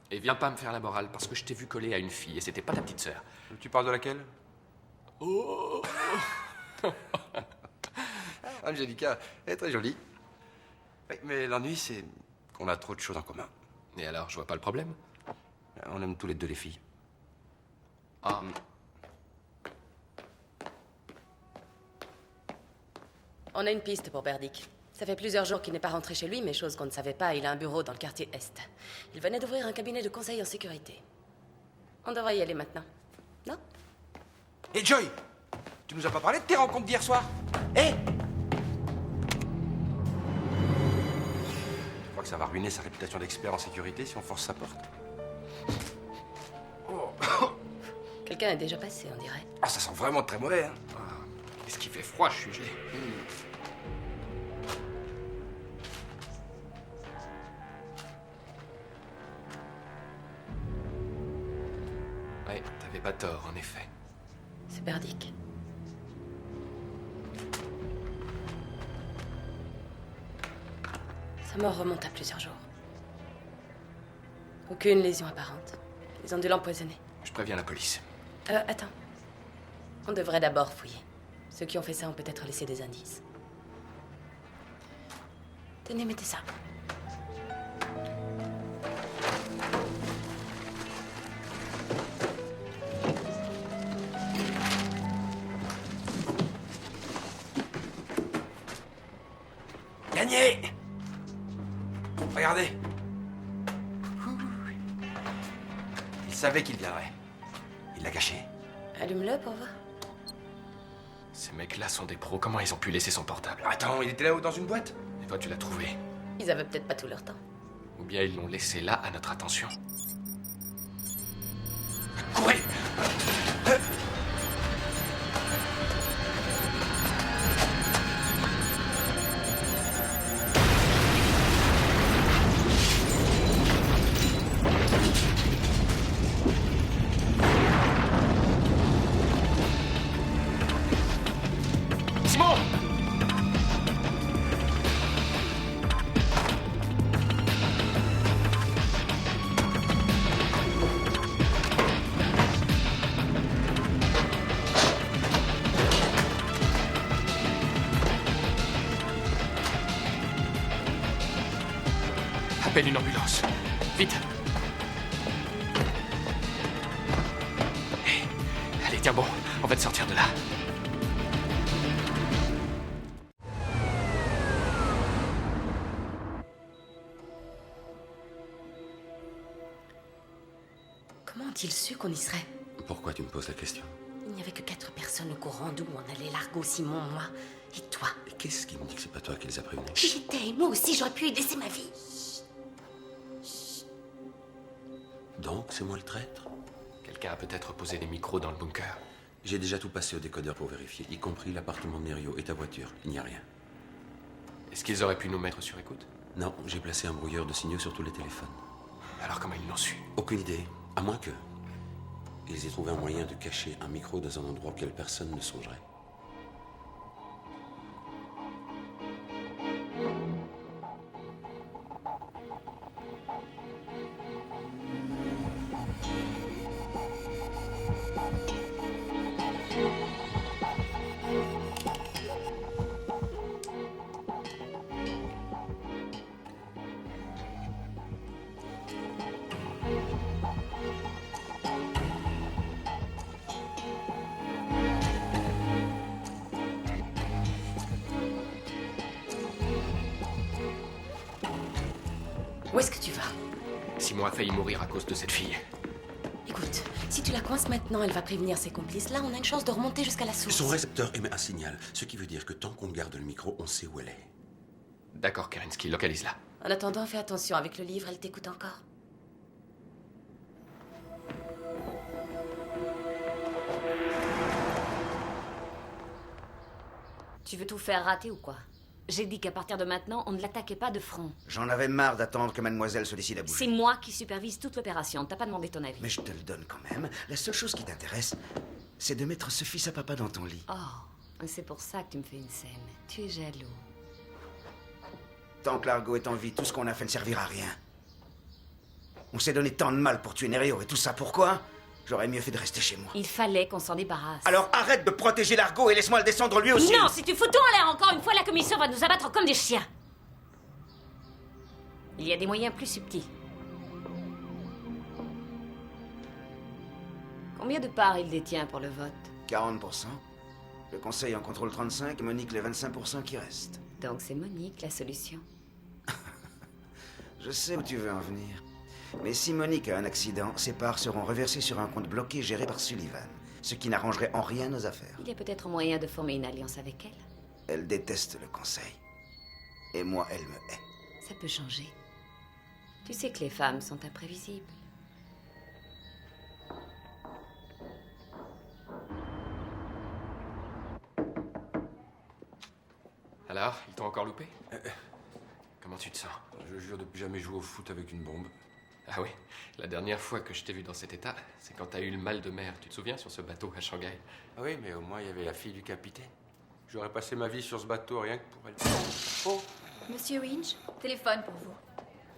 Et viens pas me faire la morale, parce que je t'ai vu coller à une fille, et c'était pas ta petite sœur. Tu parles de laquelle? Oh Angelica est très jolie. Oui, mais l'ennui, c'est qu'on a trop de choses en commun. Et alors, je vois pas le problème. On aime tous les deux les filles. Ah. On a une piste pour Berdick. Ça fait plusieurs jours qu'il n'est pas rentré chez lui, mais chose qu'on ne savait pas, il a un bureau dans le quartier Est. Il venait d'ouvrir un cabinet de conseil en sécurité. On devrait y aller maintenant. Non? Et Joy, tu nous as pas parlé de tes rencontres d'hier soir? Hé! Je crois que ça va ruiner sa réputation d'expert en sécurité si on force sa porte. Quelqu'un est déjà passé, on dirait. Ah, ça sent vraiment très mauvais, hein? Qu'est-ce qu'il fait froid, je suis gelé. Ouais, t'avais pas tort, en effet. C'est Berdick. Sa mort remonte à plusieurs jours. Aucune lésion apparente. Ils ont dû l'empoisonner. Je préviens la police. Attends. On devrait d'abord fouiller. Ceux qui ont fait ça ont peut-être laissé des indices. Tenez, mettez ça. Gagné! Regardez. Il savait qu'il viendrait. Il l'a caché. Allume-le pour voir. Ces mecs-là sont des pros. Comment ils ont pu laisser son portable? Attends, il était là-haut dans une boîte. Et toi, tu l'as trouvé. Ils avaient peut-être pas tout leur temps. Ou bien ils l'ont laissé là, à notre attention. Courez! Simon! Appelle une ambulance. Vite. Allez, tiens bon, on va te sortir de là. Comment ont-ils su qu'on y serait? Pourquoi tu me poses la question? Il n'y avait que 4 personnes au courant d'où on allait, Largo, Simon, moi et toi. Et qu'est-ce qui me dit que c'est pas toi qui les as prévenus? J'y étais, et moi aussi j'aurais pu y laisser ma vie. Donc, c'est moi le traître? Quelqu'un a peut-être posé des micros dans le bunker. J'ai déjà tout passé au décodeur pour vérifier, y compris l'appartement de Nerio et ta voiture. Il n'y a rien. Est-ce qu'ils auraient pu nous mettre sur écoute? Non, j'ai placé un brouilleur de signaux sur tous les téléphones. Alors comment ils l'ont su? Aucune idée, à moins que... ils aient trouvé un moyen de cacher un micro dans un endroit auquel personne ne songerait. Où est-ce que tu vas? Simon a failli mourir à cause de cette fille. Écoute, si tu la coinces maintenant, elle va prévenir ses complices. Là, on a une chance de remonter jusqu'à la source. Son récepteur émet un signal, ce qui veut dire que tant qu'on garde le micro, on sait où elle est. D'accord, Kerensky, localise-la. En attendant, fais attention, avec le livre, elle t'écoute encore. Tu veux tout faire rater ou quoi? J'ai dit qu'à partir de maintenant, on ne l'attaquait pas de front. J'en avais marre d'attendre que mademoiselle se décide à bouger. C'est moi qui supervise toute l'opération. T'as pas demandé ton avis. Mais je te le donne quand même. La seule chose qui t'intéresse, c'est de mettre ce fils à papa dans ton lit. Oh, c'est pour ça que tu me fais une scène. Tu es jaloux. Tant que Largo est en vie, tout ce qu'on a fait ne servira à rien. On s'est donné tant de mal pour tuer Nerio, et tout ça pourquoi? J'aurais mieux fait de rester chez moi. Il fallait qu'on s'en débarrasse. Alors arrête de protéger Largo et laisse-moi le descendre lui aussi. Non, si tu fous tout en l'air encore une fois, la commission va nous abattre comme des chiens. Il y a des moyens plus subtils. Combien de parts il détient pour le vote? 40%. Le conseil en contrôle 35 et Monique les 25% qui restent. Donc c'est Monique la solution. Je sais où tu veux en venir. Mais si Monique a un accident, ses parts seront reversées sur un compte bloqué géré par Sullivan, ce qui n'arrangerait en rien nos affaires. Il y a peut-être moyen de former une alliance avec elle. Elle déteste le conseil. Et moi, elle me hait. Ça peut changer. Tu sais que les femmes sont imprévisibles. Alors, ils t'ont encore loupé? Comment tu te sens? Je jure de plus jamais jouer au foot avec une bombe. Ah oui, la dernière fois que je t'ai vu dans cet état, c'est quand t'as eu le mal de mer. Tu te souviens, sur ce bateau à Shanghai? Ah oui, mais au moins il y avait la fille du capitaine. J'aurais passé ma vie sur ce bateau rien que pour elle. Oh! Monsieur Winch, téléphone pour vous.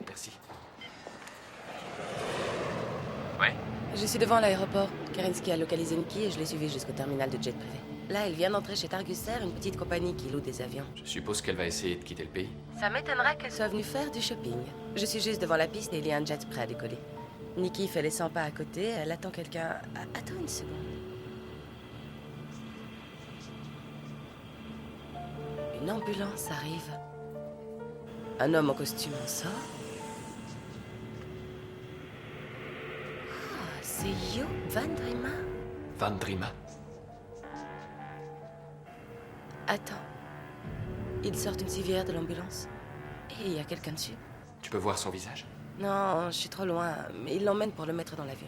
Merci. Ouais. Je suis devant l'aéroport. Kerensky a localisé Nikki et je l'ai suivi jusqu'au terminal de jet privé. Là, elle vient d'entrer chez Targus Air, une petite compagnie qui loue des avions. Je suppose qu'elle va essayer de quitter le pays. Ça m'étonnerait qu'elle soit venue faire du shopping. Je suis juste devant la piste et il y a un jet prêt à décoller. Nikki fait les 100 pas à côté, elle attend quelqu'un... Attends une seconde. Une ambulance arrive. Un homme en costume en sort. Ah, c'est Joop Van Drima. Van Drima? Attends. Il sort une civière de l'ambulance. Et il y a quelqu'un dessus. Tu peux voir son visage? Non, je suis trop loin, mais il l'emmène pour le mettre dans l'avion.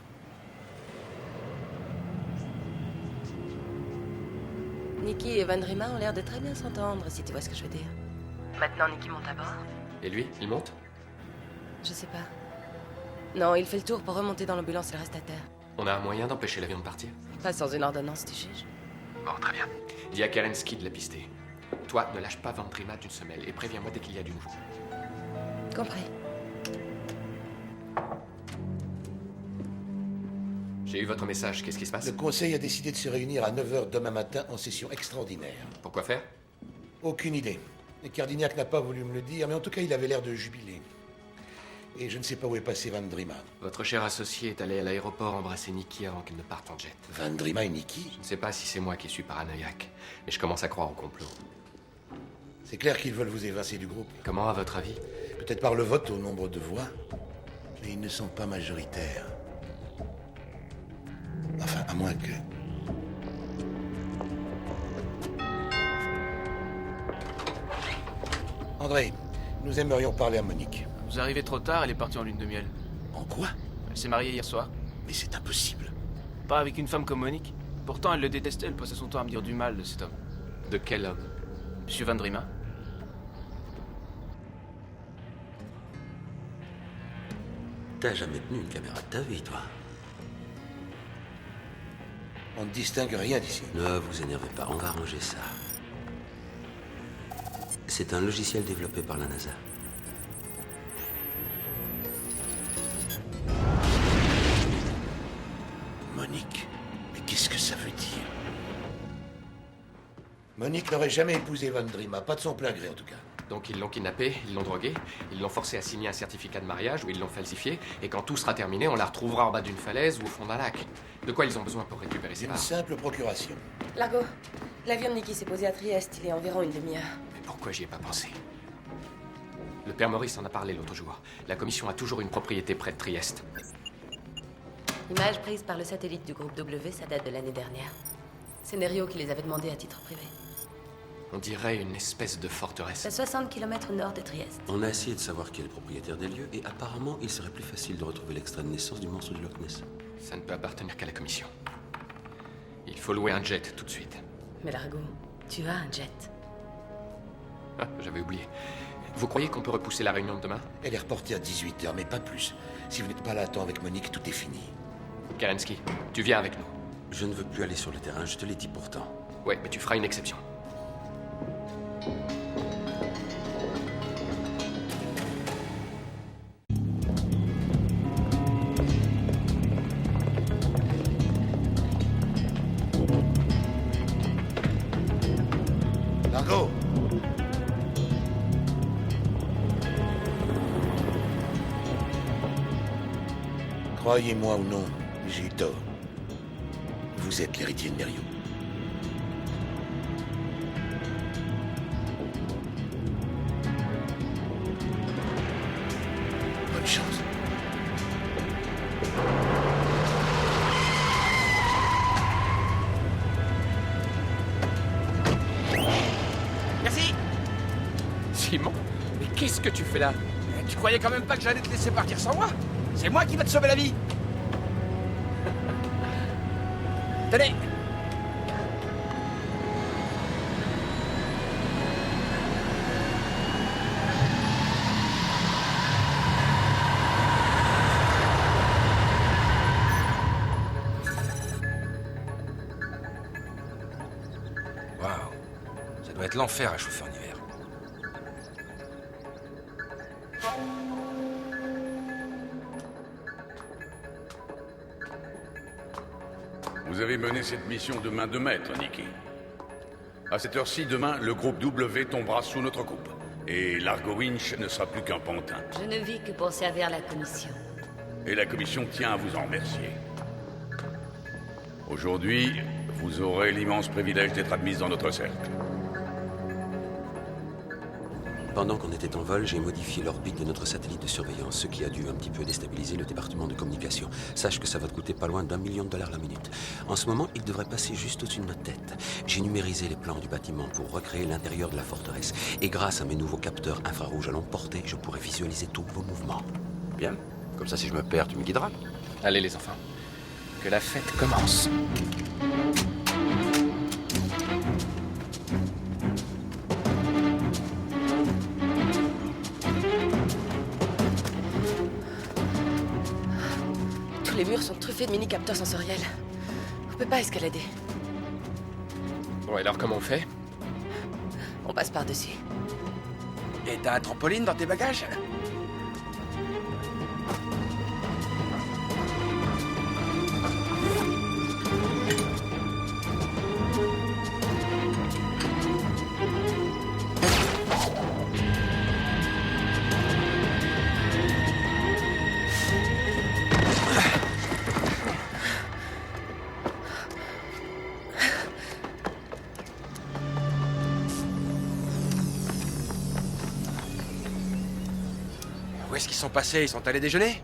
Nikki et Van Drima ont l'air de très bien s'entendre, si tu vois ce que je veux dire. Maintenant, Nikki monte à bord. Et lui, il monte? Je sais pas. Non, il fait le tour pour remonter dans l'ambulance et reste à terre. On a un moyen d'empêcher l'avion de partir? Pas sans une ordonnance, tu juges. Bon, très bien. Dis à Kerensky de la pister. Toi, ne lâche pas Van Drima d'une semelle et préviens-moi dès qu'il y a du nouveau. Compris. J'ai eu votre message, qu'est-ce qui se passe? Le conseil a décidé de se réunir à 9h demain matin en session extraordinaire. Pourquoi faire? Aucune idée. Et Cardignac n'a pas voulu me le dire, mais en tout cas, il avait l'air de jubiler. Et je ne sais pas où est passé Van Drima. Votre cher associé est allé à l'aéroport embrasser Nikki avant qu'elle ne parte en jet. Van Drima et Nikki? Je ne sais pas si c'est moi qui suis paranoïaque, mais je commence à croire au complot. C'est clair qu'ils veulent vous évincer du groupe. Comment, à votre avis? Peut-être par le vote au nombre de voix, mais ils ne sont pas majoritaires. Enfin, à moins que... André, nous aimerions parler à Monique. Vous arrivez trop tard, elle est partie en lune de miel. En quoi? Elle s'est mariée hier soir. Mais c'est impossible. Pas avec une femme comme Monique. Pourtant, elle le détestait, elle passait son temps à me dire du mal de cet homme. De quel homme? Monsieur Van Drima. T'as jamais tenu une caméra de ta vie, toi? On ne distingue rien d'ici. Ne vous énervez pas, on va arranger ça. C'est un logiciel développé par la NASA. Monique, mais qu'est-ce que ça veut dire? Monique n'aurait jamais épousé Van Drima, pas de son plein gré en tout cas. Donc ils l'ont kidnappée, ils l'ont droguée, ils l'ont forcée à signer un certificat de mariage ou ils l'ont falsifié, et quand tout sera terminé, on la retrouvera en bas d'une falaise ou au fond d'un lac. De quoi ils ont besoin pour récupérer ces Une parts? simple procuration. Largo, l'avion de Nikki s'est posé à Trieste, il est environ une demi-heure. Mais pourquoi j'y ai pas pensé? Le père Maurice en a parlé l'autre jour. La commission a toujours une propriété près de Trieste. Images prises par le satellite du groupe W, ça date de l'année dernière. C'est Nerio qui les avait demandées à titre privé. On dirait une espèce de forteresse. C'est 60 km au nord de Trieste. On a essayé de savoir qui est le propriétaire des lieux, et apparemment, il serait plus facile de retrouver l'extrait de naissance du monstre du Loch Ness. Ça ne peut appartenir qu'à la commission. Il faut louer un jet tout de suite. Mais Largo, tu as un jet. Ah, j'avais oublié. Vous croyez qu'on peut repousser la réunion de demain? Elle est reportée à 18h, mais pas plus. Si vous n'êtes pas là à temps avec Monique, tout est fini. Kerensky, tu viens avec nous. Je ne veux plus aller sur le terrain, je te l'ai dit pourtant. Ouais, mais tu feras une exception. Margot! Croyez-moi ou non, j'ai eu tort. Vous êtes l'héritier de Nerio. Bonne chance. Merci. Simon, mais qu'est-ce que tu fais là? Tu croyais quand même pas que j'allais te laisser partir sans moi? C'est moi qui va te sauver la vie. Tenez. Waouh. Ça doit être l'enfer à chauffer en hiver. Vous avez mené cette mission de main de maître, Nicky. À cette heure-ci, demain, le groupe W tombera sous notre coupe. Et Largo Winch ne sera plus qu'un pantin. Je ne vis que pour servir la commission. Et la commission tient à vous en remercier. Aujourd'hui, vous aurez l'immense privilège d'être admise dans notre cercle. Pendant qu'on était en vol, j'ai modifié l'orbite de notre satellite de surveillance, ce qui a dû un petit peu déstabiliser le département de communication. Sache que ça va te coûter pas loin d'1 million de dollars la minute. En ce moment, il devrait passer juste au-dessus de notre tête. J'ai numérisé les plans du bâtiment pour recréer l'intérieur de la forteresse. Et grâce à mes nouveaux capteurs infrarouges à longue portée, je pourrai visualiser tous vos mouvements. Bien. Comme ça, si je me perds, tu me guideras. Allez les enfants, que la fête commence. Les murs sont truffés de mini-capteurs sensoriels. On peut pas escalader. Bon, alors comment on fait? On passe par-dessus. Et t'as un trampoline dans tes bagages? Où est-ce qu'ils sont passés? Ils sont allés déjeuner?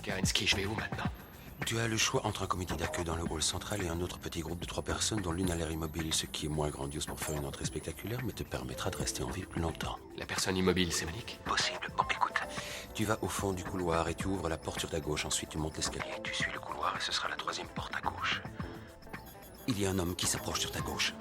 Kerensky, je vais où maintenant? Tu as le choix entre un comité d'accueil dans le hall central et un autre petit groupe de 3 personnes dont l'une a l'air immobile, ce qui est moins grandiose pour faire une entrée spectaculaire, mais te permettra de rester en vie plus longtemps. La personne immobile, c'est Monique? Possible. Bon, écoute. Tu vas au fond du couloir et tu ouvres la porte sur ta gauche. Ensuite, tu montes l'escalier. Tu suis le couloir et ce sera la 3e porte à gauche. Il y a un homme qui s'approche sur ta gauche.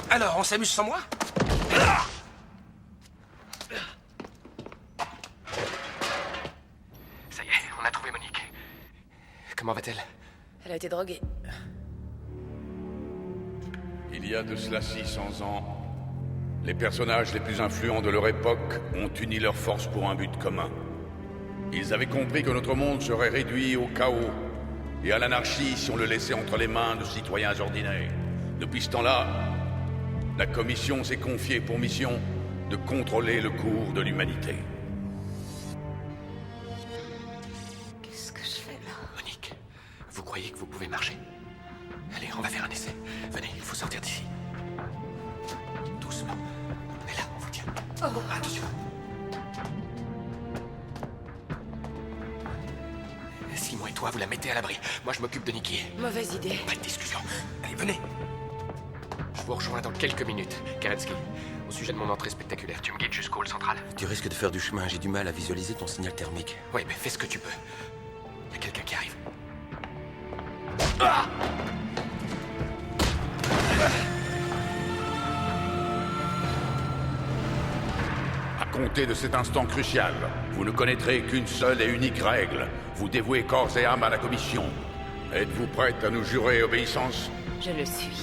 Alors, on s'amuse sans moi? Ça y est, on a trouvé Monique. Comment va-t-elle? Elle a été droguée. Il y a de cela 600 ans, les personnages les plus influents de leur époque ont uni leurs forces pour un but commun. Ils avaient compris que notre monde serait réduit au chaos et à l'anarchie si on le laissait entre les mains de citoyens ordinaires. Depuis ce temps-là, la Commission s'est confiée pour mission de contrôler le cours de l'humanité. Qu'est-ce que je fais là? Monique, vous croyez que vous pouvez marcher? Allez, on va faire un essai. Venez, il faut sortir d'ici. Doucement. On est là, on vous tient. Oh. Attention. Simon et toi, vous la mettez à l'abri. Moi, je m'occupe de Nikki. Mauvaise idée. Pas de discussion. Allez, venez. Je vous rejoins dans quelques minutes. Kerensky, au sujet de mon entrée spectaculaire, tu me guides jusqu'au hall central. Tu risques de faire du chemin, j'ai du mal à visualiser ton signal thermique. Oui, mais fais ce que tu peux. Il y a quelqu'un qui arrive. À compter de cet instant crucial, vous ne connaîtrez qu'une seule et unique règle. Vous dévouez corps et âme à la Commission. Êtes-vous prête à nous jurer obéissance? Je le suis.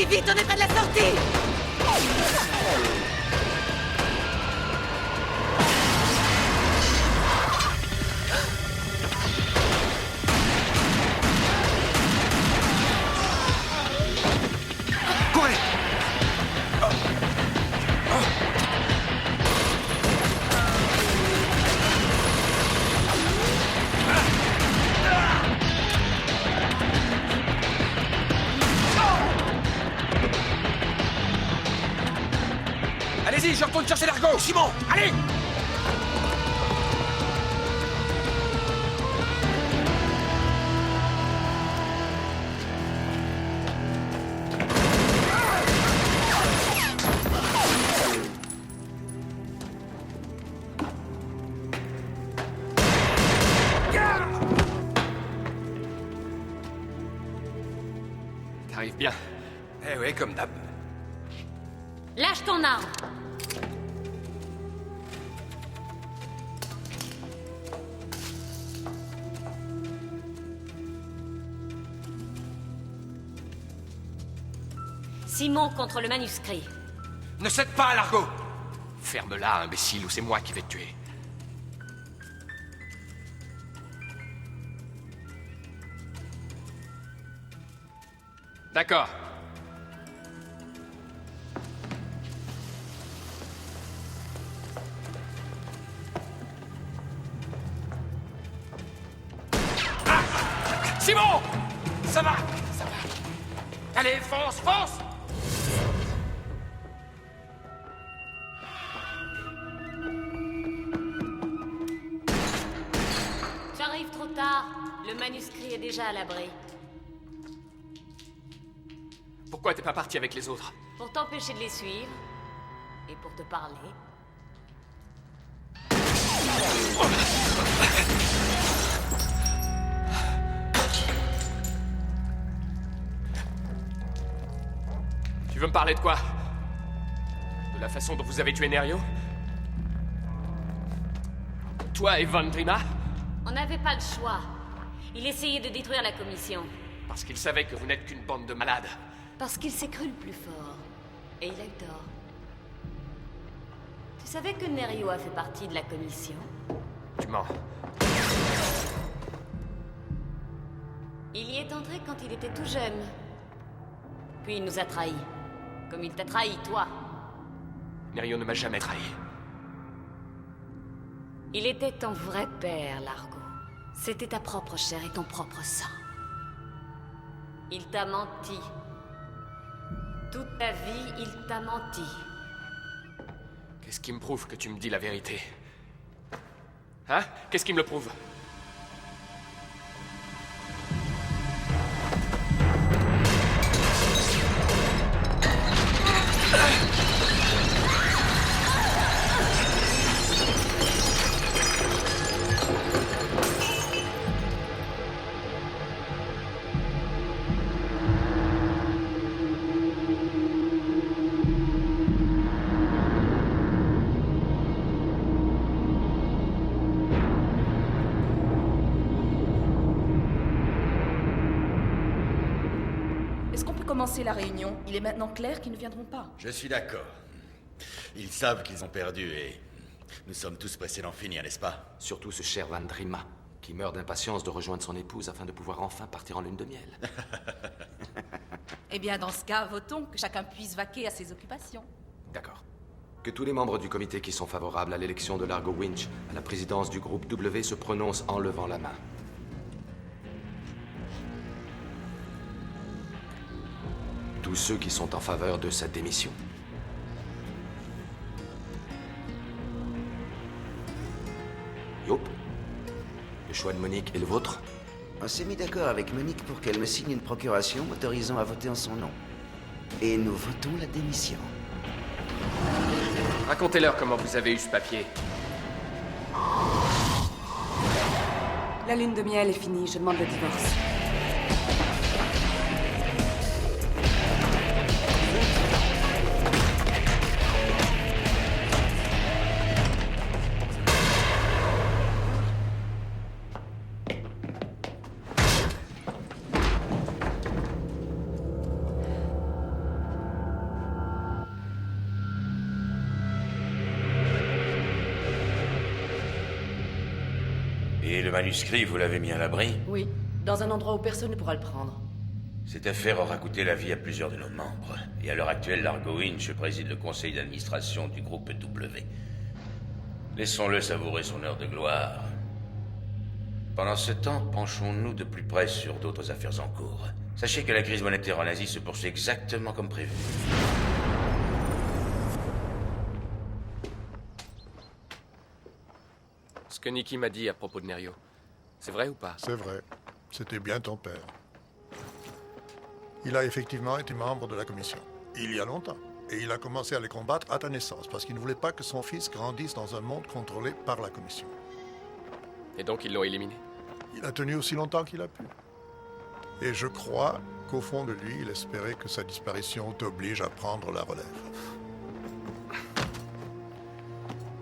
Vite, on est près de la sortie! Courez! Allez-y, je retourne chercher l'Argo. Simon, allez! T'arrives bien. Eh ouais, comme d'hab. Lâche ton arme. Simon contre le manuscrit. Ne cède pas à l'Argo. Ferme-la, imbécile, ou c'est moi qui vais te tuer. D'accord. Simon! Ça va, ça va. Allez, fonce, fonce! manuscrit est déjà à l'abri. Pourquoi t'es pas parti avec les autres? Pour t'empêcher de les suivre. Et pour te parler. Tu veux me parler de quoi? De la façon dont vous avez tué Nerio? Toi et Vandrima? On n'avait pas le choix. Il essayait de détruire la commission. Parce qu'il savait que vous n'êtes qu'une bande de malades. Parce qu'il s'est cru le plus fort. Et il a eu tort. Tu savais que Nerio a fait partie de la commission? Tu mens. Il y est entré quand il était tout jeune. Puis il nous a trahis. Comme il t'a trahi, toi. Nerio ne m'a jamais trahi. Il était ton vrai père, Largo. C'était ta propre chair et ton propre sang. Il t'a menti. Toute ta vie, il t'a menti. Qu'est-ce qui me prouve que tu me dis la vérité? Hein? Qu'est-ce qui me le prouve? Commencer la réunion. Il est maintenant clair qu'ils ne viendront pas. Je suis d'accord. Ils savent qu'ils ont perdu et nous sommes tous pressés d'en finir, n'est-ce pas? Surtout ce cher Vandrima, qui meurt d'impatience de rejoindre son épouse afin de pouvoir enfin partir en lune de miel. Eh bien, dans ce cas, votons que chacun puisse vaquer à ses occupations. D'accord. Que tous les membres du comité qui sont favorables à l'élection de Largo Winch à la présidence du groupe W se prononcent en levant la main. Tous ceux qui sont en faveur de sa démission. Yop. Le choix de Monique est le vôtre? On s'est mis d'accord avec Monique pour qu'elle me signe une procuration m'autorisant à voter en son nom. Et nous votons la démission. Racontez-leur comment vous avez eu ce papier. La lune de miel est finie, je demande le divorce. Et le manuscrit, vous l'avez mis à l'abri? Oui, dans un endroit où personne ne pourra le prendre. Cette affaire aura coûté la vie à plusieurs de nos membres. Et à l'heure actuelle, Largo Winch préside le conseil d'administration du groupe W. Laissons-le savourer son heure de gloire. Pendant ce temps, penchons-nous de plus près sur d'autres affaires en cours. Sachez que la crise monétaire en Asie se poursuit exactement comme prévu. Ce que Nikki m'a dit à propos de Nerio, c'est vrai ou pas? C'est vrai. C'était bien ton père. Il a effectivement été membre de la commission. Il y a longtemps. Et il a commencé à les combattre à ta naissance, parce qu'il ne voulait pas que son fils grandisse dans un monde contrôlé par la commission. Et donc ils l'ont éliminé? Il a tenu aussi longtemps qu'il a pu. Et je crois qu'au fond de lui, il espérait que sa disparition t'oblige à prendre la relève.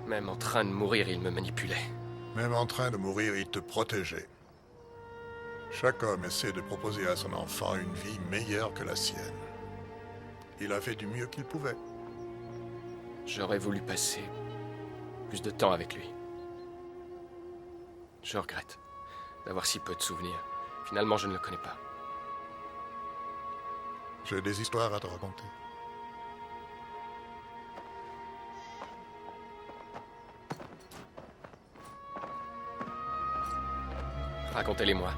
Même en train de mourir, il me manipulait. Même en train de mourir, il te protégeait. Chaque homme essaie de proposer à son enfant une vie meilleure que la sienne. Il a fait du mieux qu'il pouvait. J'aurais voulu passer plus de temps avec lui. Je regrette d'avoir si peu de souvenirs. Finalement, je ne le connais pas. J'ai des histoires à te raconter. Racontez-les-moi.